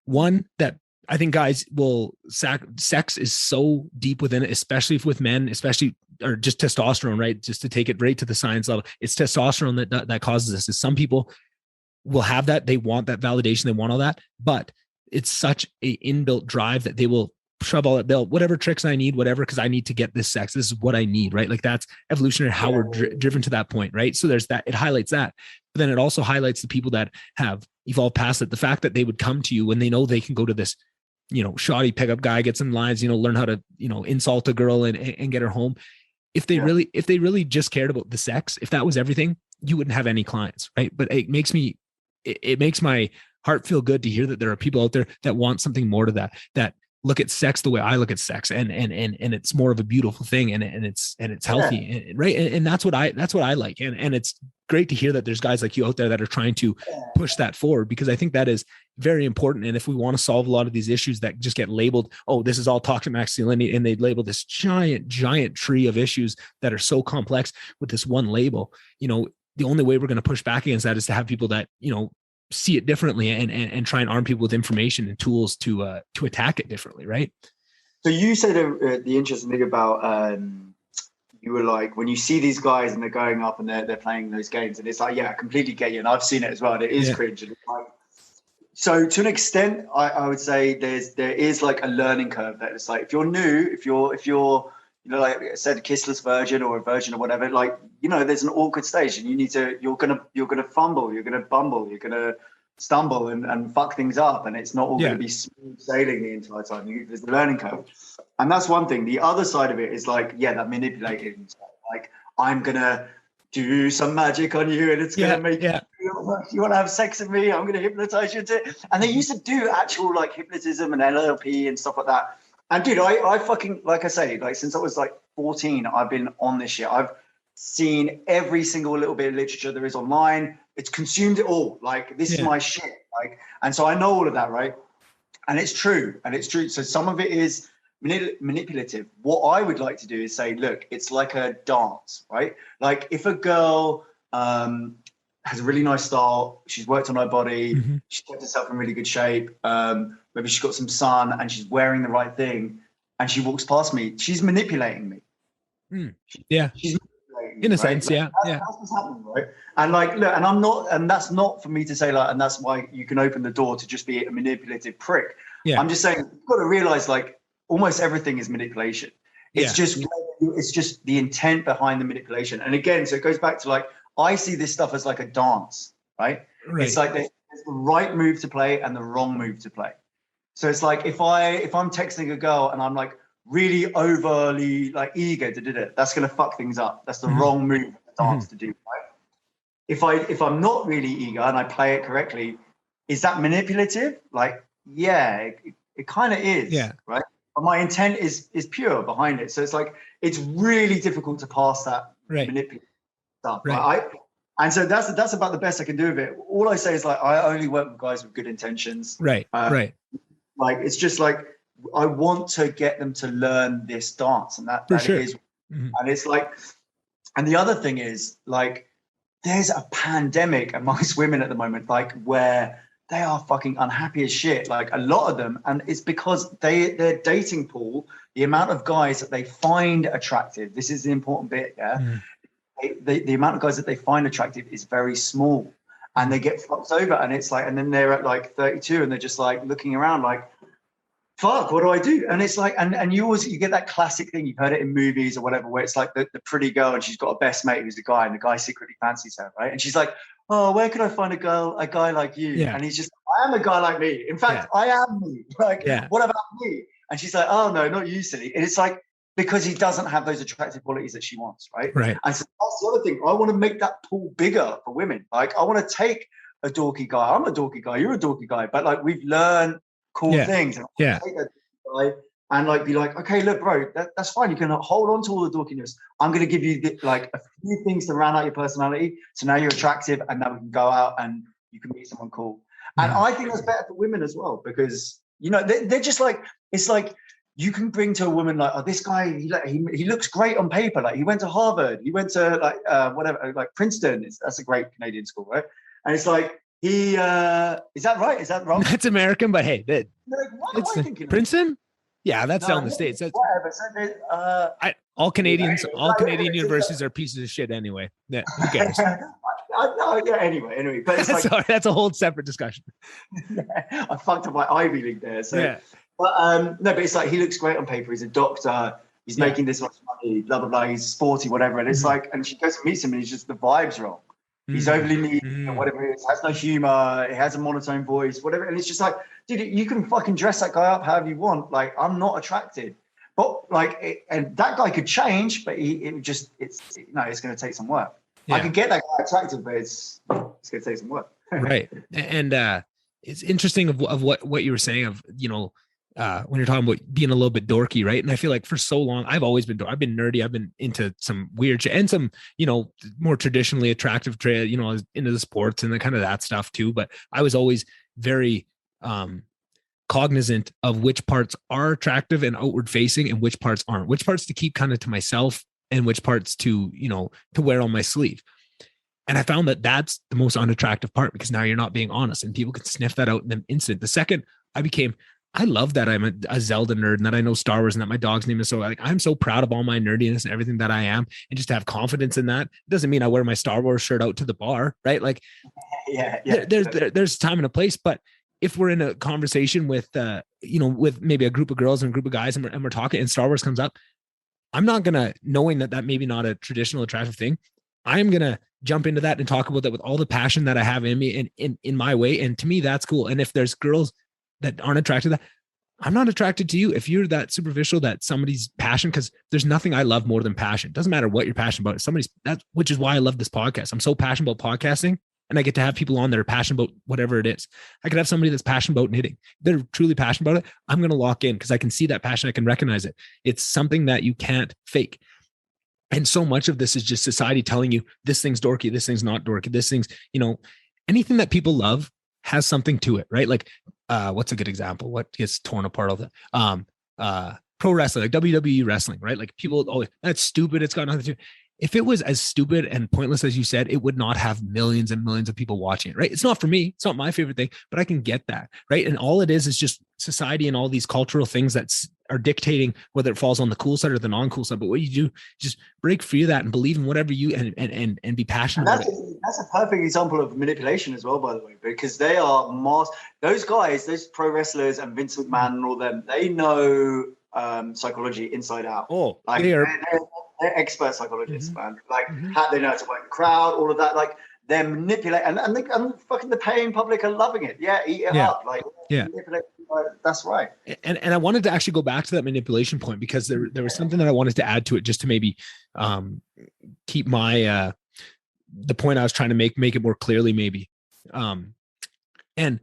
One, that I think guys will sex is so deep within it, especially with men, or just testosterone, right? Just to take it right to the science level, it's testosterone that causes this. Is some people will have that, they want that validation, they want all that, but it's such a inbuilt drive that they will shove all that, whatever tricks I need, whatever, because I need to get this sex. This is what I need, right? Like that's evolutionary, how we're driven to that point, right? So there's that. It highlights that, but then it also highlights the people that have evolved past it. The fact that they would come to you when they know they can go to this, shoddy pickup guy, get some lines, learn how to, insult a girl and get her home. If they really just cared about the sex, if that was everything, you wouldn't have any clients, right? But it makes my heart feel good to hear that there are people out there that want something more to that look at sex the way I look at sex, and it's more of a beautiful thing, and it's healthy, right? And that's what I like, and it's great to hear that there's guys like you out there that are trying to push that forward, because I think that is very important. And if we want to solve a lot of these issues that just get labeled, oh, this is all toxic masculinity, and they label this giant tree of issues that are so complex with this one label, the only way we're going to push back against that is to have people that, see it differently and try and arm people with information and tools to attack it differently, right? So you said the interesting thing about you were like, when you see these guys and they're going up and they're playing those games, and it's like, yeah, I completely get you, and I've seen it as well, and it is cringe. And it's like, so to an extent, I would say there is like a learning curve that it's like, if you're new, if you're like I said, kissless virgin or a virgin or whatever, like, there's an awkward stage, and you're gonna fumble, you're gonna bumble, you're gonna stumble and fuck things up, and it's not all gonna be smooth sailing the entire time. There's the learning curve, and that's one thing. The other side of it is like, that manipulating, like, I'm gonna do some magic on you, and it's gonna make you want to have sex with me. I'm gonna hypnotize you into it. And they used to do actual like hypnotism and NLP and stuff like that. And dude, I fucking, like I say, like since I was like 14, I've been on this shit. I've seen every single little bit of literature there is online. It's consumed it all. Like, this is my shit. Like, and so I know all of that, right? And it's true. So some of it is manipulative. What I would like to do is say, look, it's like a dance, right? Like if a girl has a really nice style, she's worked on her body, she's kept herself in really good shape, maybe she's got some sun and she's wearing the right thing, and she walks past me, she's manipulating me. Yeah. She's manipulating me, in a right? sense, like, yeah. That's what's happening, right? And like, look, and I'm not, and that's not for me to say like, and that's why you can open the door to just be a manipulative prick. Yeah. I'm just saying, you've got to realize like almost everything is manipulation. It's just the intent behind the manipulation. And again, so it goes back to like, I see this stuff as like a dance, right? It's like there's the right move to play and the wrong move to play. So it's like if I'm texting a girl and I'm like really overly like eager to do that, that's gonna fuck things up. That's the wrong move of the dance to do, right? If I'm not really eager and I play it correctly, is that manipulative? Like, yeah, it kind of is, right? But my intent is pure behind it. So it's like it's really difficult to pass that manipulative stuff. Right. And so that's about the best I can do with it. All I say is like I only work with guys with good intentions. Right. Like it's just like I want to get them to learn this dance, and that is. And it's like, and the other thing is like there's a pandemic amongst women at the moment, like where they are fucking unhappy as shit, like a lot of them, and it's because their dating pool, the amount of guys that they find attractive, this is the important bit, the amount of guys that they find attractive is very small, and they get fucked over, and it's like, and then they're at like 32 and they're just like looking around like, fuck, what do I do? And it's like, and you get that classic thing, you've heard it in movies or whatever, where it's like the pretty girl and she's got a best mate who's a guy, and the guy secretly fancies her, right? And she's like, oh, where could I find a guy like you? Yeah. And he's just, I am a guy like me. In fact, I am me. Like, what about me? And she's like, oh no, not you, silly. And it's like, because he doesn't have those attractive qualities that she wants, right? And so that's the other thing. I want to make that pool bigger for women. Like, I want to take a dorky guy. I'm a dorky guy. You're a dorky guy. But like, we've learned cool things. And I take that guy and like be like, okay, look, bro, that's fine. You can hold on to all the dorkiness. I'm going to give you like a few things to round out your personality. So now you're attractive, and now we can go out and you can meet someone cool. And I think that's better for women as well, because, you know, they're just like, it's like, you can bring to a woman like, oh, this guy, he looks great on paper. Like he went to Harvard, he went to like whatever, like Princeton. That's a great Canadian school, right? And it's like is that right? Is that wrong? That's American, but hey, what am I thinking? Princeton? Yeah, that's down in the States. That's, whatever. So all Canadian universities are pieces of shit anyway. Yeah, who cares? Anyway, but it's like, sorry, that's a whole separate discussion. I fucked up my Ivy League there. So but no, but it's like he looks great on paper. He's a doctor. He's making this much money. Blah blah blah. He's sporty, whatever. And it's like, and she goes and meets him, and he's just the vibes wrong. He's overly needy, whatever it is. Has no humor. He has a monotone voice, whatever. And it's just like, dude, you can fucking dress that guy up however you want. Like, I'm not attracted, but like, and that guy could change, but it's going to take some work. I could get that guy attractive, but it's going to take some work. Right. And it's interesting of what you were saying of, you know, when you're talking about being a little bit dorky, right? And I feel like for so long, I've been nerdy. I've been into some weird shit and some, you know, more traditionally attractive trade, you know, I was into the sports and the kind of that stuff too. But I was always very cognizant of which parts are attractive and outward facing and which parts aren't, which parts to keep kind of to myself and which parts to, you know, to wear on my sleeve. And I found that that's the most unattractive part, because now you're not being honest and people can sniff that out in an instant. The second I love that I'm a Zelda nerd and that I know Star Wars and that my dog's name is so, like, I'm so proud of all my nerdiness and everything that I am. And just to have confidence in that doesn't mean I wear my Star Wars shirt out to the bar, right? Like, there's time and a place. But if we're in a conversation with, you know, with maybe a group of girls and a group of guys and we're talking and Star Wars comes up, I'm not going to, knowing that maybe not a traditional attractive thing, I'm going to jump into that and talk about that with all the passion that I have in me and in my way. And to me, that's cool. And if there's girls that aren't attracted to that, I'm not attracted to you. If you're that superficial, that somebody's passion, because there's nothing I love more than passion. It doesn't matter what you're passionate about. Which is why I love this podcast. I'm so passionate about podcasting, and I get to have people on that are passionate about whatever it is. I could have somebody that's passionate about knitting. They're truly passionate about it. I'm going to lock in because I can see that passion. I can recognize it. It's something that you can't fake. And so much of this is just society telling you this thing's dorky, this thing's not dorky, this thing's, you know, anything that people love has something to it, right? Like, what's a good example? What gets torn apart all the pro wrestling, like WWE wrestling, right? Like people always, that's stupid. It's got nothing to do. If it was as stupid and pointless as you said, it would not have millions and millions of people watching it, right? It's not for me. It's not my favorite thing, but I can get that, right? And all it is just society and all these cultural things that are dictating whether it falls on the cool side or the non-cool side. But what you do, just break free of that and believe in whatever you and be passionate about it. That's a perfect example of manipulation as well, by the way, because they are those guys, those pro wrestlers and Vince McMahon and all them, they know psychology inside out. Oh, like they are. They're expert psychologists, man. Like how they know how to work the crowd, all of that. Like they're manipulating, and fucking the paying public are loving it. Yeah, eat it up. Like manipulate. That's right. And I wanted to actually go back to that manipulation point because there was something that I wanted to add to it just to maybe keep my the point I was trying to make it more clearly, maybe. And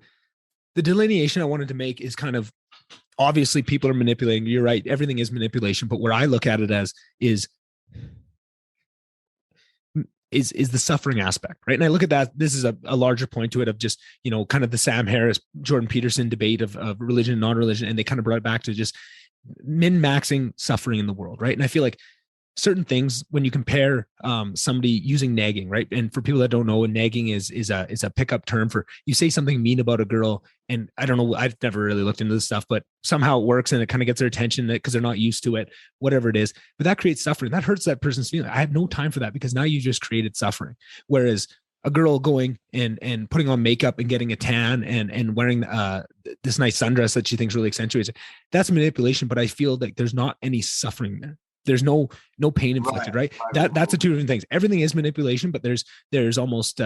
the delineation I wanted to make is kind of obviously people are manipulating. You're right. Everything is manipulation. But where I look at it as is the suffering aspect, right? And I look at that, this is a larger point to it of just, kind of the Sam Harris, Jordan Peterson debate of religion and non-religion. And they kind of brought it back to just min-maxing suffering in the world, right? And I feel like certain things, when you compare somebody using nagging, right? And for people that don't know, nagging is a pickup term for you say something mean about a girl. And I don't know, I've never really looked into this stuff, but somehow it works and it kind of gets their attention because they're not used to it, whatever it is. But that creates suffering. That hurts that person's feeling. I have no time for that because now you just created suffering. Whereas a girl going and putting on makeup and getting a tan and wearing this nice sundress that she thinks really accentuates it, that's manipulation. But I feel like there's not any suffering there. There's no pain inflicted, right? That's the two different things. Everything is manipulation, but there's almost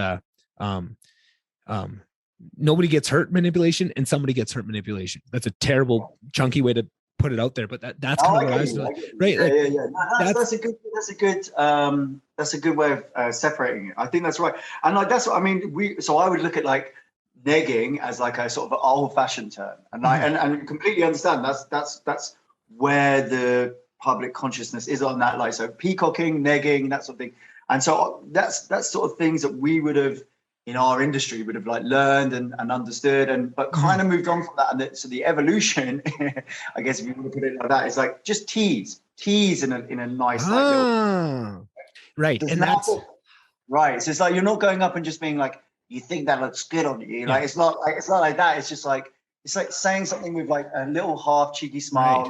nobody gets hurt manipulation and somebody gets hurt manipulation. That's a terrible chunky way to put it out there, but that's kind of what I was doing, right? No, that's a good way of separating it. I think that's right, and like that's what I mean. So I would look at like negging as like a sort of an old-fashioned term, and and completely understand that's where the public consciousness is on that, like so peacocking, negging, that sort of thing. And so that's sort of things that we would have in our industry would have like learned and understood but kind of moved on from that. So the evolution, I guess if you want to put it like that, is like just tease in a nice little, right. And that's right. So it's like you're not going up and just being like, you think that looks good on you. Like it's not like that. It's just like it's like saying something with like a little half cheeky smile,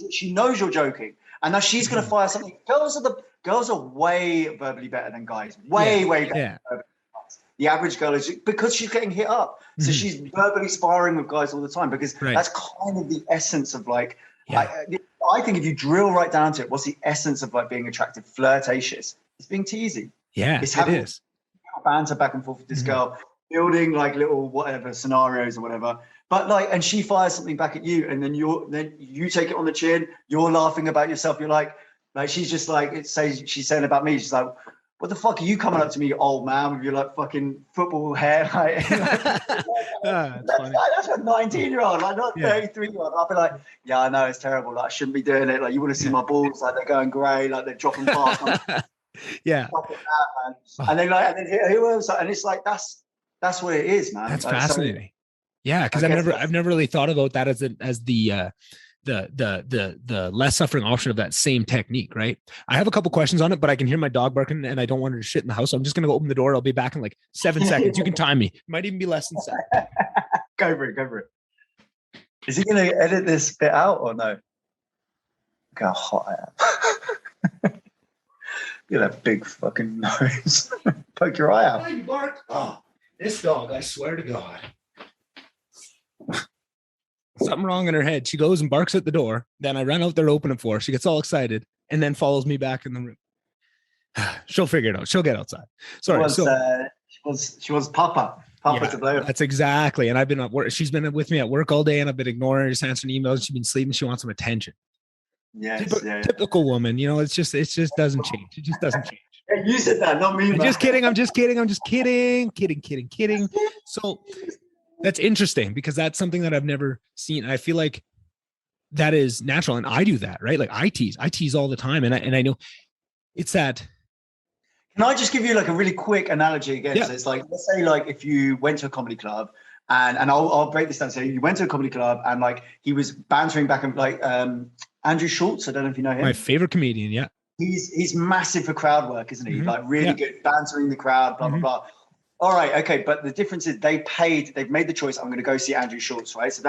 she knows you're joking, and now she's going to fire something. Girls are way verbally better than guys, way better. Yeah. The average girl is because she's getting hit up, so she's verbally sparring with guys all the time because that's kind of the essence of like. I think if you drill right down to it, what's the essence of like being attractive, flirtatious? It's being teasy. Yeah, it's having banter back and forth with this girl, building like little whatever scenarios or whatever. But like, and she fires something back at you, and then you take it on the chin. You're laughing about yourself. You're like she's just like she's saying about me. She's like, what the fuck are you coming up to me, old man, with your like fucking football hair? Like, that's a 19-year-old, like not 33-year-old. I'll be like, yeah, I know it's terrible. Like I shouldn't be doing it. Like you want to see my balls, like they're going grey, like they're dropping fast. Yeah. And then who else? And it's like that's what it is, man. That's fascinating. Yeah, because I've never really thought about that as the less suffering option of that same technique, right? I have a couple questions on it, but I can hear my dog barking and I don't want her to shit in the house. So I'm just gonna go open the door. I'll be back in like 7 seconds. You can time me. It might even be less than 7. Go for it. Is he gonna edit this bit out or no? Look how hot I am. Look at that big fucking nose. Poke your eye out. Why you bark? Oh, this dog, I swear to God. Something wrong in her head. She goes and barks at the door. Then I run out there, open it for her. She gets all excited and then follows me back in the room. She'll figure it out. She'll get outside. Sorry. She was Papa to blame. That's exactly. And I've been at work. She's been with me at work all day and I've been ignoring her, just answering emails. She's been sleeping. She wants some attention. Typical woman. It just doesn't change. It just doesn't change. You said that, not me. I'm just kidding. Kidding. So that's interesting because that's something that I've never seen. And I feel like that is natural. And I do that, right? Like I tease all the time. And I know it's that. Can I just give you like a really quick analogy again? Yeah. So it's like, let's say like if you went to a comedy club And I'll break this down. So you went to a comedy club and like he was bantering back and like Andrew Schultz. I don't know if you know him. My favorite comedian. Yeah. He's massive for crowd work, isn't he? Like really good bantering the crowd, blah, blah, blah. All right, okay, but the difference is they've made the choice. I'm going to go see Andrew Schultz, right? So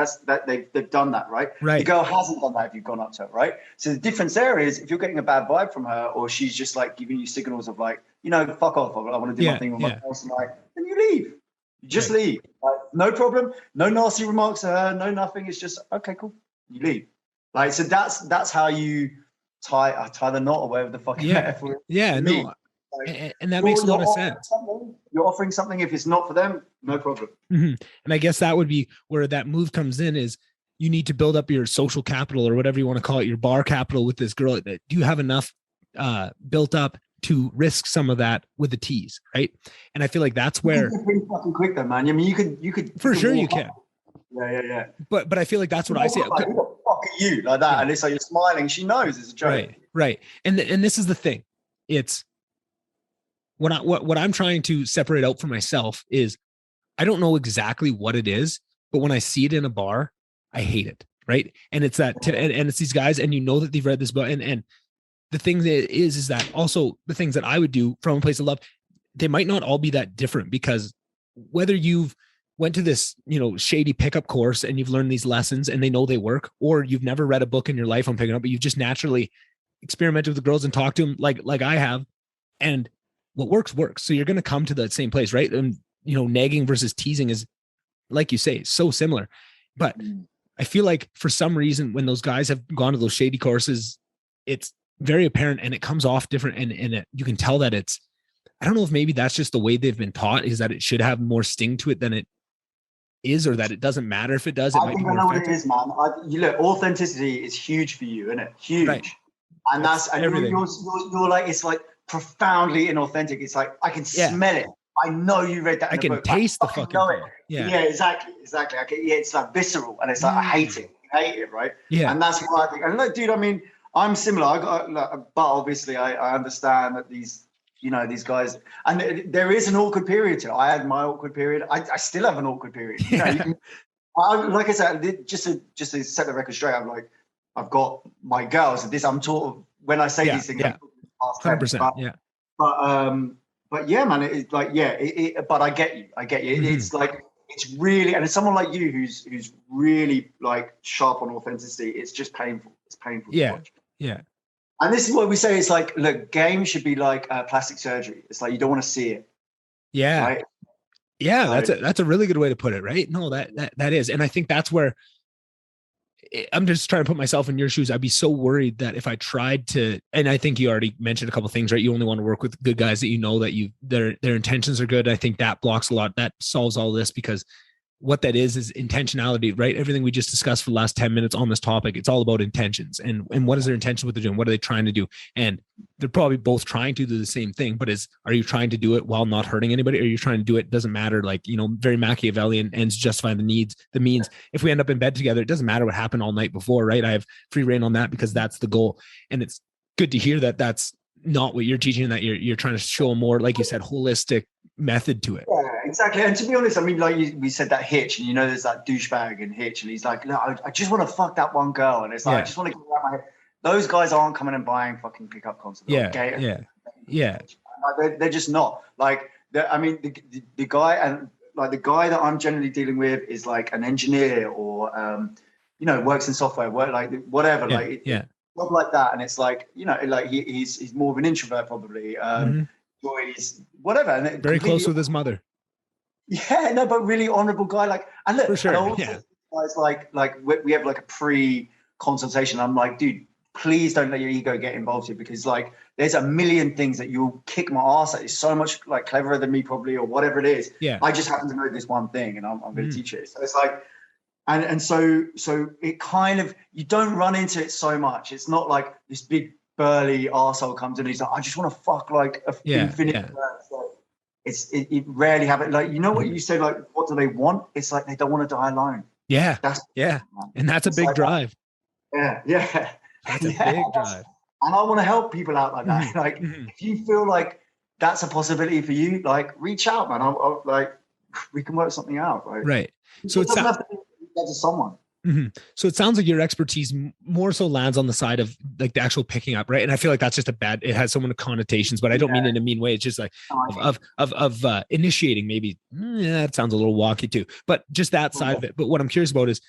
they've done that, right? Right. The girl hasn't done that if you've gone up to her, right? So the difference there is if you're getting a bad vibe from her, or she's just like giving you signals of like, fuck off, I want to do my thing with my person, like, then you leave. You just leave. Like, no problem, no nasty remarks to her, no nothing. It's just okay, cool. You leave. Like, so that's how you tie the knot or whatever the fuck. No. Like, and that makes a lot of sense. You're offering something. If it's not for them, no problem. And I guess that would be where that move comes in, is you need to build up your social capital or whatever you want to call it, your bar capital with this girl. Do you have enough built up to risk some of that with the tease, right? And I feel like that's where pretty fucking quick though, man. I mean, you could for sure you can. Yeah. But I feel like that's what I see. Like, who the fuck are you like that? And it's like you're smiling. She knows it's a joke. Right. And this is the thing. It's what I'm trying to separate out for myself is I don't know exactly what it is, but when I see it in a bar, I hate it. Right. And it's that, and it's these guys, and that they've read this book. And the thing that is that also the things that I would do from a place of love, they might not all be that different, because whether you've went to this, shady pickup course and you've learned these lessons and they know they work, or you've never read a book in your life on picking up, but you've just naturally experimented with the girls and talked to them like I have. And what works. So you're going to come to that same place, right? And, nagging versus teasing is, like you say, so similar. But I feel like for some reason, when those guys have gone to those shady courses, it's very apparent and it comes off different. And you can tell that I don't know if maybe that's just the way they've been taught, is that it should have more sting to it than it is, or that it doesn't matter if it does. It I think I know what it is, man. Authenticity is huge for you, isn't it? Huge. Right. And that's everything. You're like, it's like profoundly inauthentic. It's like, I can smell it. I know you read that. I can taste the fucking thing. Yeah, exactly. It's like visceral, and it's like I hate it. You hate it, right? Yeah. And that's what I think. And look, dude, I mean, I'm similar. But obviously, I understand that these guys, and there is an awkward period to it. I had my awkward period. I still have an awkward period. Like I said, just to set the record straight, I'm like, I've got my girls. And I'm sort of, when I say these things, 100%. But yeah, man, it's like, but I get you. It's like, it's really, and it's someone like you who's really like sharp on authenticity. It's just painful. It's painful to watch. Yeah. And this is what we say. It's like, look, game should be like plastic surgery. It's like, you don't want to see it. Yeah. Right? Yeah. That's a really good way to put it. Right. No, that is. And I think that's where I'm just trying to put myself in your shoes. I'd be so worried that if I tried to, and I think you already mentioned a couple of things, right? You only want to work with good guys that their intentions are good. I think that blocks a lot. That solves all this, because what that is intentionality, right? Everything we just discussed for the last 10 minutes on this topic, it's all about intentions and what is their intention, what they're doing, what are they trying to do? And they're probably both trying to do the same thing, but are you trying to do it while not hurting anybody? Or are you trying to do it? Doesn't matter. Like, very Machiavellian, ends justifying the means. If we end up in bed together, it doesn't matter what happened all night before, right? I have free reign on that, because that's the goal. And it's good to hear that that's not what you're teaching, that you're trying to show a more, like you said, holistic method to it. Yeah, exactly. And to be honest, I mean, like we said that Hitch, and there's that douchebag in Hitch, and he's like, no, I just want to fuck that one girl, and it's like, I just want to get out my head. Those guys aren't coming and buying fucking pickup concerts. Yeah. They're just not. Like, I mean, the guy, and like the guy that I'm generally dealing with is like an engineer, or works in software, whatever, stuff like that. And it's like, like he's more of an introvert probably. He's whatever, and very close with his mother. Yeah, no, but really honorable guy. Like, and look, for sure. Guys, like we have like a pre-consultation. I'm like, dude, please don't let your ego get involved here, because like there's a million things that you'll kick my ass at. It's so much like cleverer than me probably, or whatever it is. Yeah. I just happen to know this one thing, and I'm going to teach it. So it's like, and so it kind of, you don't run into it so much. It's not like this big burly arsehole comes in and he's like, I just want to fuck like a infinite. It rarely happens. Like, what you say, like, what do they want? It's like they don't want to die alone. Yeah. And that's a big drive. Yeah. That's a big drive. And I want to help people out like that. Like, if you feel like that's a possibility for you, like, reach out, man. I'll like, we can work something out, right? Right. So it doesn't have to be to someone. Mm-hmm. So it sounds like your expertise more so lands on the side of like the actual picking up, right? And I feel like that's just it has so many connotations, but I don't mean it in a mean way. It's just like of initiating, maybe that sounds a little wonky too, but just that side of it. But what I'm curious about is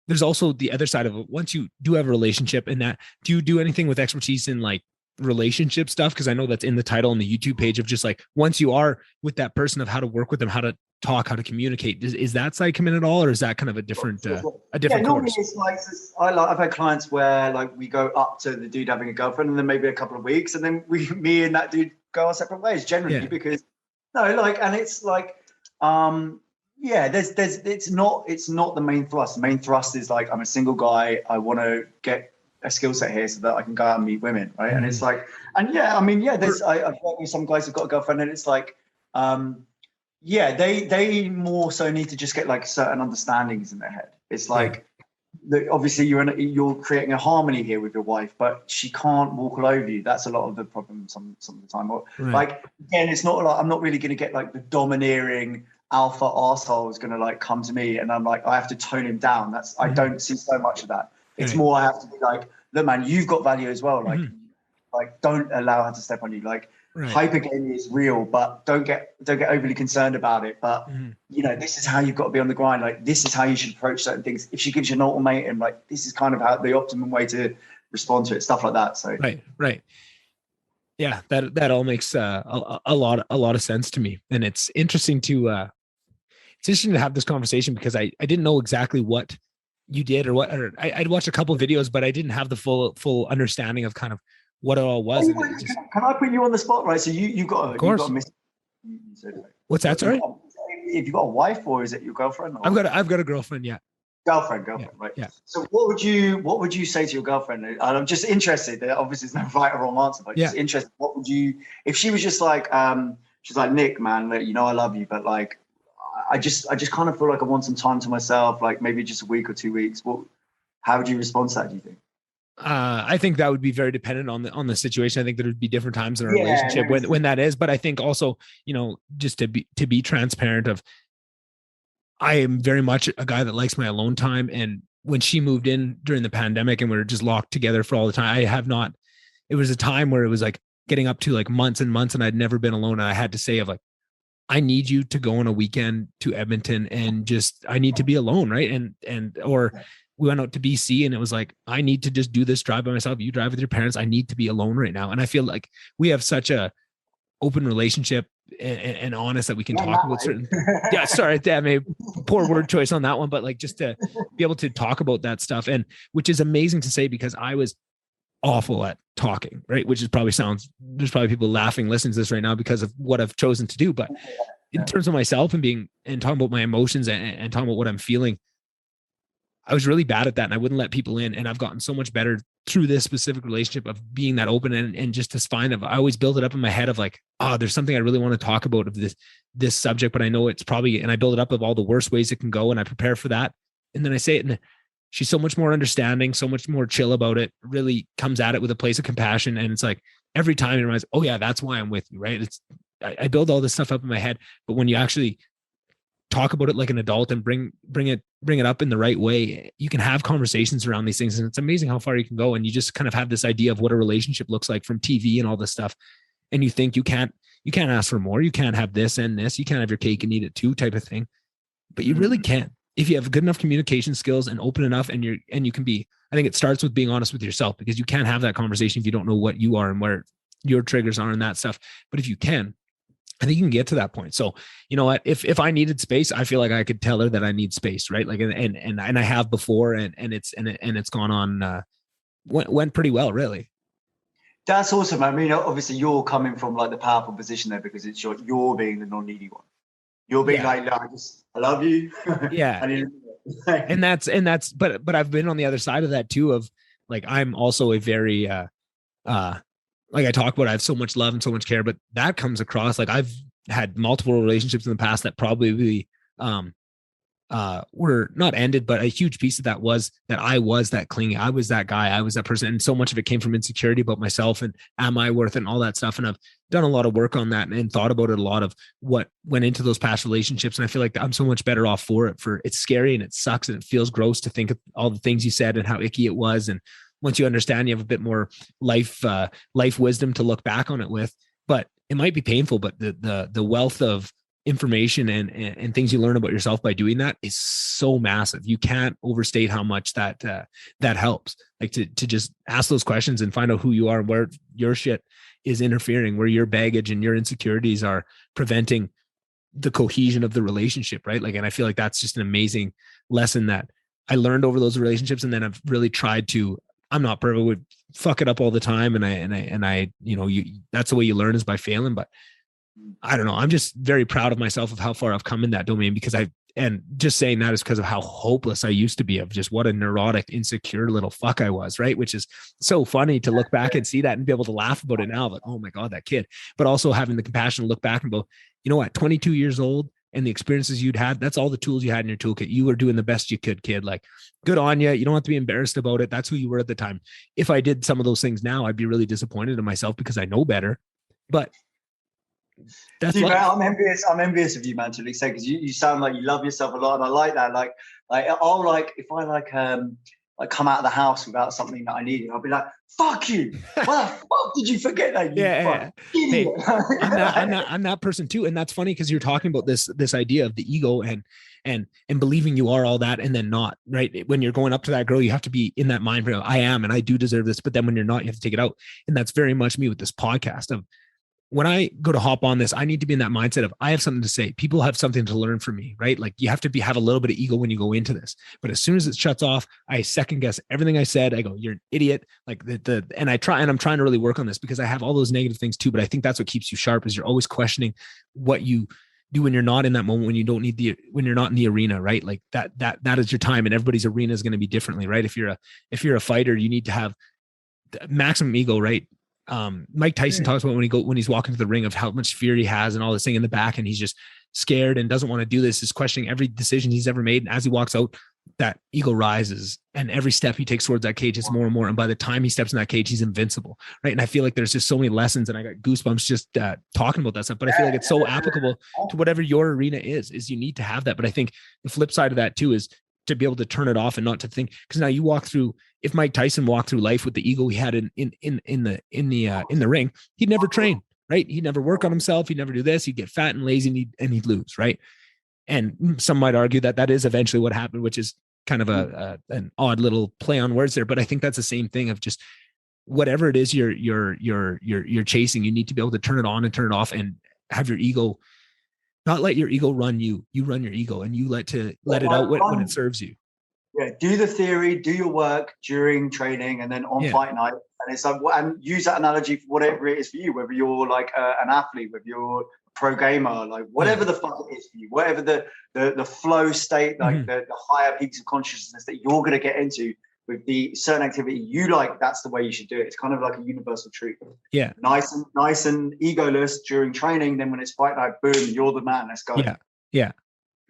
there's also the other side of it. Once you do have a relationship, and that, do you do anything with expertise in like relationship stuff? Because I know that's in the title on the YouTube page of just like, once you are with that person, of how to work with them, how to talk, how to communicate. Is that side come in at all, or is that kind of a different normally course? it's like, I've had clients where like we go up to the dude having a girlfriend, and then maybe a couple of weeks, and then me and that dude go our separate ways generally, because and it's like it's not the main thrust. The main thrust is like, I'm a single guy, I want to get a skill set here so that I can go out and meet women, right? And it's like, I've worked with some guys who've got a girlfriend, and it's like they more so need to just get like certain understandings in their head. It's like, obviously you're creating a harmony here with your wife, but she can't walk all over you. That's a lot of the problem some of the time. Or like, again, it's not like, I'm not really going to get like the domineering alpha arsehole is going to like come to me, and I'm like, I have to tone him down. I don't see so much of that. It's more, I have to be like, look, man, you've got value as well. Like, like don't allow her to step on you. Like, hypergamy is real, but don't get overly concerned about it. But this is how you've got to be on the grind. Like, this is how you should approach certain things. If she gives you an ultimatum, like, this is kind of how the optimum way to respond to it. Stuff like that. So right. Yeah, that all makes a lot of sense to me, and it's interesting to have this conversation, because I didn't know exactly what you did or I'd watched a couple of videos, but I didn't have the full understanding of kind of what it all was. Can I put you on the spot, right? So you got a miss. What's that? Sorry. If you got a wife, or is it your girlfriend? Or? I've got a girlfriend. Yeah. Girlfriend, right? Yeah. So what would you say to your girlfriend? And I'm just interested. There obviously is no right or wrong answer, but just interested. What would you, if she was just like, she's like, Nick, man, I love you, but like, I just kind of feel like I want some time to myself, like maybe just a week or 2 weeks. How would you respond to that, do you think? I think that would be very dependent on the situation. I think there would be different times in a relationship when that is, but I think also, just to be transparent of, I am very much a guy that likes my alone time. And when she moved in during the pandemic and we were just locked together for all the time, it was a time where it was like getting up to like months and months, and I'd never been alone. And I had to say of like, I need you to go on a weekend to Edmonton, and I need to be alone. Right. Or we went out to BC, and it was like, I need to just do this drive by myself. You drive with your parents. I need to be alone right now. And I feel like we have such a open relationship and honest that we can talk about certain. Yeah. Sorry. I made poor word choice on that one, but like, just to be able to talk about that stuff, and which is amazing to say, because I was awful at talking, right? Which is there's probably people laughing listening to this right now because of what I've chosen to do. But in terms of myself and talking about my emotions and talking about what I'm feeling, I was really bad at that, and I wouldn't let people in. And I've gotten so much better through this specific relationship of being that open, and just to find I always build it up in my head of like, there's something I really want to talk about of this subject, but I know it's probably, and I build it up of all the worst ways it can go, and I prepare for that. And then I say it, and she's so much more understanding, so much more chill about it, really comes at it with a place of compassion. And it's like, every time it reminds, oh yeah, that's why I'm with you. Right. I build all this stuff up in my head, but when you actually talk about it like an adult and bring it up in the right way, you can have conversations around these things. And it's amazing how far you can go. And you just kind of have this idea of what a relationship looks like from TV and all this stuff. And you think you can't ask for more. You can't have this and this. You can't have your cake and eat it too, type of thing. But you really can. If you have good enough communication skills and open enough, and you can be, I think it starts with being honest with yourself, because you can't have that conversation if you don't know what you are and where your triggers are and that stuff. But if you can, I think you can get to that point. So, you know what, if I needed space, I feel like I could tell her that I need space, right? Like, and I have before, and it's gone on, went pretty well, really. That's awesome. I mean, obviously you're coming from like the powerful position there, because it's you're being the non-needy one. You're being like, no, I love you. Yeah. and that's, but I've been on the other side of that too, of like, I'm also a very, like I talk about, I have so much love and so much care, but that comes across like I've had multiple relationships in the past that probably were not ended, but a huge piece of that was that I was that clingy. I was that guy. I was that person. And so much of it came from insecurity about myself and am I worth it and all that stuff. And I've done a lot of work on that and thought about it a lot of what went into those past relationships. And I feel like I'm so much better off for it. For it's scary and it sucks and it feels gross to think of all the things you said and how icky it was. And once you understand, you have a bit more life wisdom to look back on it with. But it might be painful, but the wealth of information and things you learn about yourself by doing that is so massive. You can't overstate how much that helps. Like to just ask those questions and find out who you are and where your shit is interfering, where your baggage and your insecurities are preventing the cohesion of the relationship, right? Like, and I feel like that's just an amazing lesson that I learned over those relationships. And then I've really tried to, I'm not perfect, would fuck it up all the time. And I, that's the way you learn is by failing. But I don't know. I'm just very proud of myself of how far I've come in that domain because and just saying that is because of how hopeless I used to be, of just what a neurotic, insecure little fuck I was, right? Which is so funny to look back and see that and be able to laugh about it now, like, oh my God, that kid, but also having the compassion to look back and go, you know what, 22 years old and the experiences you'd had, that's all the tools you had in your toolkit. You were doing the best you could, kid. Like, good on you. You don't have to be embarrassed about it. That's who you were at the time. If I did some of those things now, I'd be really disappointed in myself because I know better, but that's man, I'm envious of you, man, to say, because you sound like you love yourself a lot, and I like that. Like if I come out of the house without something that I needed, I'll be like, "Fuck you! Why the fuck did you forget that? You Hey, I'm that person too, and that's funny because you're talking about this idea of the ego and believing you are all that and then not, right? When you're going up to that girl, you have to be in that mind frame of, I am and I do deserve this, but then when you're not, you have to take it out, and that's very much me with this podcast of. When I go to hop on this, I need to be in that mindset of I have something to say. People have something to learn from me, right? Like you have to have a little bit of ego when you go into this. But as soon as it shuts off, I second guess everything I said. I go, you're an idiot. Like and I'm trying to really work on this because I have all those negative things too. But I think that's what keeps you sharp is you're always questioning what you do when you're not in that moment, when you don't need when you're not in the arena, right? Like that is your time, and everybody's arena is going to be differently, right? If you're a fighter, you need to have maximum ego, right? Mike Tyson talks about when he's walking to the ring of how much fear he has and all this thing in the back, and he's just scared and doesn't want to do this, is questioning every decision he's ever made. And as he walks out, that ego rises, and every step he takes towards that cage is more and more. And by the time he steps in that cage, he's invincible, right? And I feel like there's just so many lessons, and I got goosebumps just talking about that stuff. But I feel like it's so applicable to whatever your arena is you need to have that. But I think the flip side of that too is to be able to turn it off and not to think, because now you walk through, if Mike Tyson walked through life with the ego he had in the ring, he'd never train, right? He'd never work on himself. He'd never do this. He'd get fat and lazy and he'd lose, right? And some might argue that is eventually what happened, which is kind of an odd little play on words there. But I think that's the same thing of just whatever it is you're chasing, you need to be able to turn it on and turn it off and have your ego. Not let your ego run you. You run your ego, and you let it out when it serves you. Yeah, do the theory, do your work during training, and then on fight night. And it's like, and use that analogy for whatever it is for you. Whether you're like an athlete, whether you're a pro gamer, like whatever the fuck it is for you, whatever the flow state, like the higher peaks of consciousness that you're going to get into with the certain activity you like, that's the way you should do it. It's kind of like a universal truth. Yeah. Nice and egoless during training. Then when it's fight night, boom, you're the man. Let's go. Yeah. Yeah.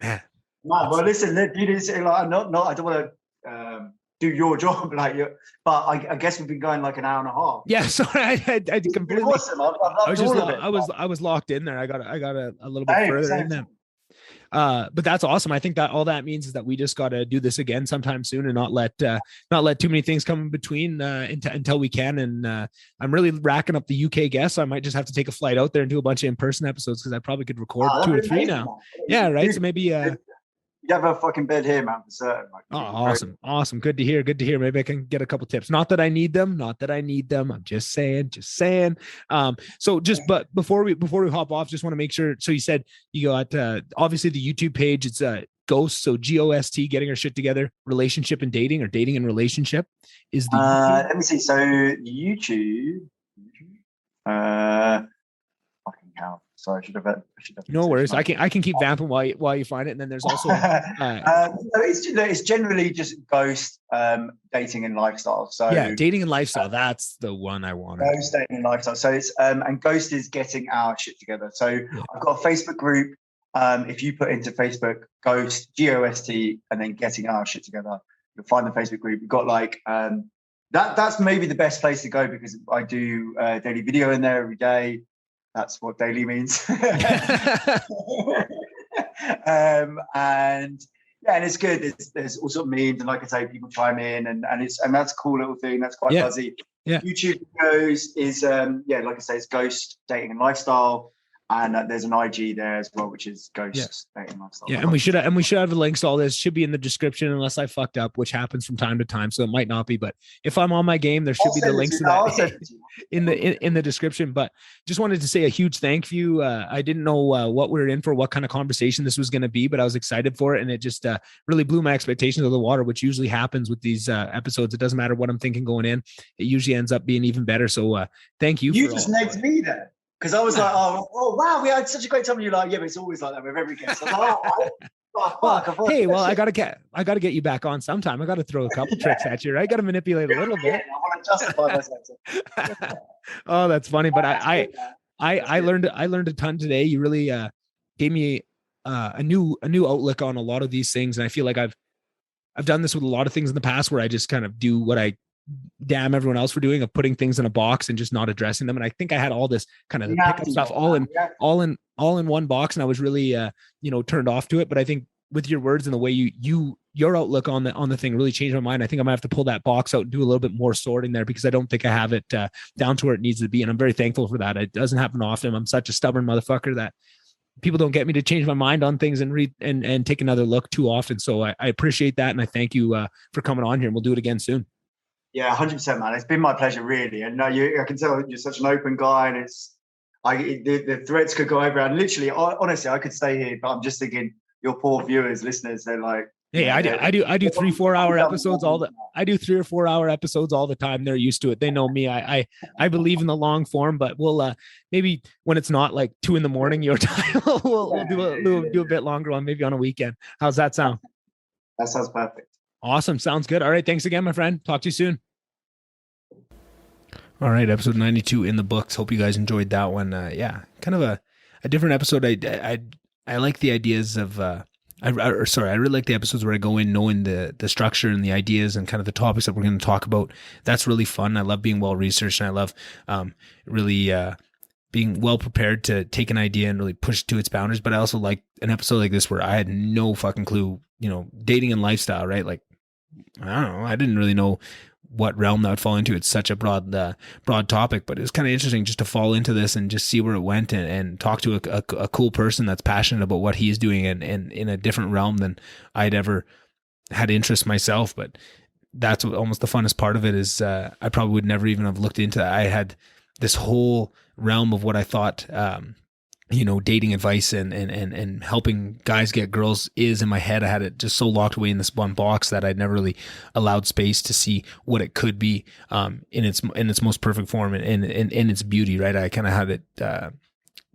Man. No, well, listen, you didn't say like, I don't want to do your job like you, but I guess we've been going like an hour and a half. Yeah. Sorry. I completely. Awesome. I was locked in there. I got a little bit further in there. But that's awesome. I think that all that means is that we just got to do this again sometime soon and not let too many things come in between until we can. And I'm really racking up the UK guests. So I might just have to take a flight out there and do a bunch of in-person episodes because I probably could record 2 or 3 now. Yeah, right. Dude, so maybe you have a fucking bed here, man, for certain. Like, awesome. Good to hear. Maybe I can get a couple tips. Not that I need them. I'm just saying. So but before we hop off, just want to make sure. So you said you got obviously the YouTube page. It's Ghost. So GOST, getting our shit together, relationship and dating, or dating and relationship is the YouTube. Let me see. So YouTube. Fucking hell. Sorry, I should have. No worries. I can keep vamping while you find it. And then there's also it's generally just Ghost, dating and lifestyle. So yeah, dating and lifestyle. That's the one I wanted. Ghost, dating and lifestyle. So it's and Ghost is getting our shit together. So I've got a Facebook group. If you put into Facebook Ghost, GOST, and then getting our shit together, you'll find the Facebook group. We've got like that's maybe the best place to go because I do daily video in there every day. That's what daily means. And yeah, and it's good. There's all sort of memes, and like I say, people chime in, and that's a cool little thing. That's quite fuzzy. Yeah. YouTube videos is like I say, it's Ghost Dating and Lifestyle. And there's an IG there as well, which is Ghost Dating and Lifestyle. Yeah, and we should have the links to all this. Should be in the description, unless I fucked up, which happens from time to time. So it might not be, but if I'm on my game, there should be the links to that in the description. But just wanted to say a huge thank you. I didn't know what we were in for, what kind of conversation this was going to be, but I was excited for it, and it just really blew my expectations out of the water, which usually happens with these episodes. It doesn't matter what I'm thinking going in; it usually ends up being even better. So thank you. You just negged me there. Because I was like, oh, wow, we had such a great time. And you're like, yeah, but it's always like that with every guest. I was like, fuck. Hey, well, I gotta get you back on sometime. I gotta throw a couple tricks at you, right? Gotta manipulate a little bit. I want to justify myself. Oh, that's funny. But I learned a ton today. You really gave me a new outlook on a lot of these things, and I feel like I've done this with a lot of things in the past where I just kind of do what I damn everyone else for doing, of putting things in a box and just not addressing them. And I think I had all this kind of pickup stuff all in one box, and I was really turned off to it. But I think with your words and the way your outlook on the thing really changed my mind. I think I might have to pull that box out and do a little bit more sorting there, because I don't think I have it down to where it needs to be. And I'm very thankful for that. It doesn't happen often. I'm such a stubborn motherfucker that people don't get me to change my mind on things and read and take another look too often. So I appreciate that. And I thank you for coming on here, and we'll do it again soon. Yeah, 100%, man. It's been my pleasure, really. And I can tell you're such an open guy, and the threads could go over. And literally, honestly, I could stay here, but I'm just thinking, your poor viewers, listeners, they're like, hey, I do 3-4 hour episodes I do 3 or 4 hour episodes all the time. They're used to it. They know me. I believe in the long form, but we'll maybe when it's not like 2 a.m. your time, we'll do a bit longer one, maybe on a weekend. How's that sound? That sounds perfect. Awesome. Sounds good. All right. Thanks again, my friend. Talk to you soon. All right. Episode 92 in the books. Hope you guys enjoyed that one. Kind of a different episode. I like the ideas of, I really like the episodes where I go in knowing the structure and the ideas and kind of the topics that we're going to talk about. That's really fun. I love being well researched, and I love really being well prepared to take an idea and really push it to its boundaries. But I also like an episode like this where I had no fucking clue, dating and lifestyle, right? Like, I don't know. I didn't really know what realm that would fall into. It's such a broad topic, but it's kind of interesting just to fall into this and just see where it went and talk to a cool person that's passionate about what he's doing and in a different realm than I'd ever had interest myself. But that's what, almost the funnest part of it is I probably would never even have looked into that. I had this whole realm of what I thought, dating advice and helping guys get girls is in my head. I had it just so locked away in this one box that I'd never really allowed space to see what it could be in its most perfect form and in its beauty, right? I kind of had it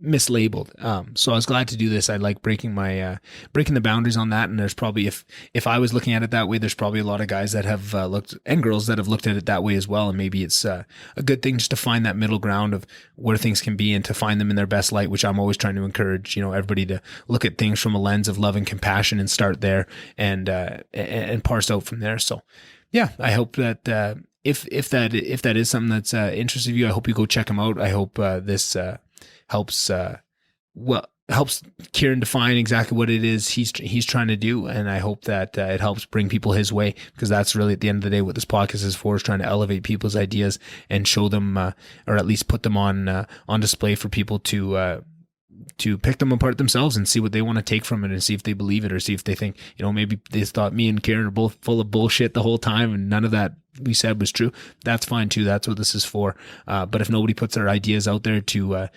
mislabeled. So I was glad to do this. I like breaking the boundaries on that. And there's probably, if I was looking at it that way, there's probably a lot of guys that have looked, and girls that have looked at it that way as well. And maybe it's a good thing just to find that middle ground of where things can be and to find them in their best light, which I'm always trying to encourage, everybody to look at things from a lens of love and compassion and start there and parse out from there. So yeah, I hope that, if that is something that's interested you, I hope you go check them out. I hope this helps Kieran define exactly what it is he's trying to do, and I hope that it helps bring people his way, because that's really at the end of the day what this podcast is for, is trying to elevate people's ideas and show them or at least put them on display for people to pick them apart themselves and see what they want to take from it and see if they believe it, or see if they think, maybe they thought me and Kieran are both full of bullshit the whole time and none of that we said was true. That's fine too. That's what this is for. But if nobody puts their ideas out there to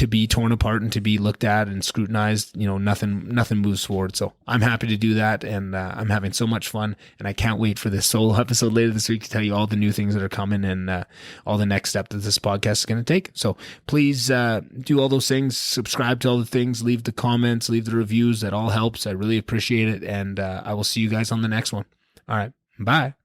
be torn apart and to be looked at and scrutinized, nothing moves forward. So I'm happy to do that, and I'm having so much fun, and I can't wait for this solo episode later this week to tell you all the new things that are coming and all the next step that this podcast is going to take. So please do all those things, subscribe to all the things, leave the comments, leave the reviews. That all helps. I really appreciate it, and I will see you guys on the next one. All right, bye.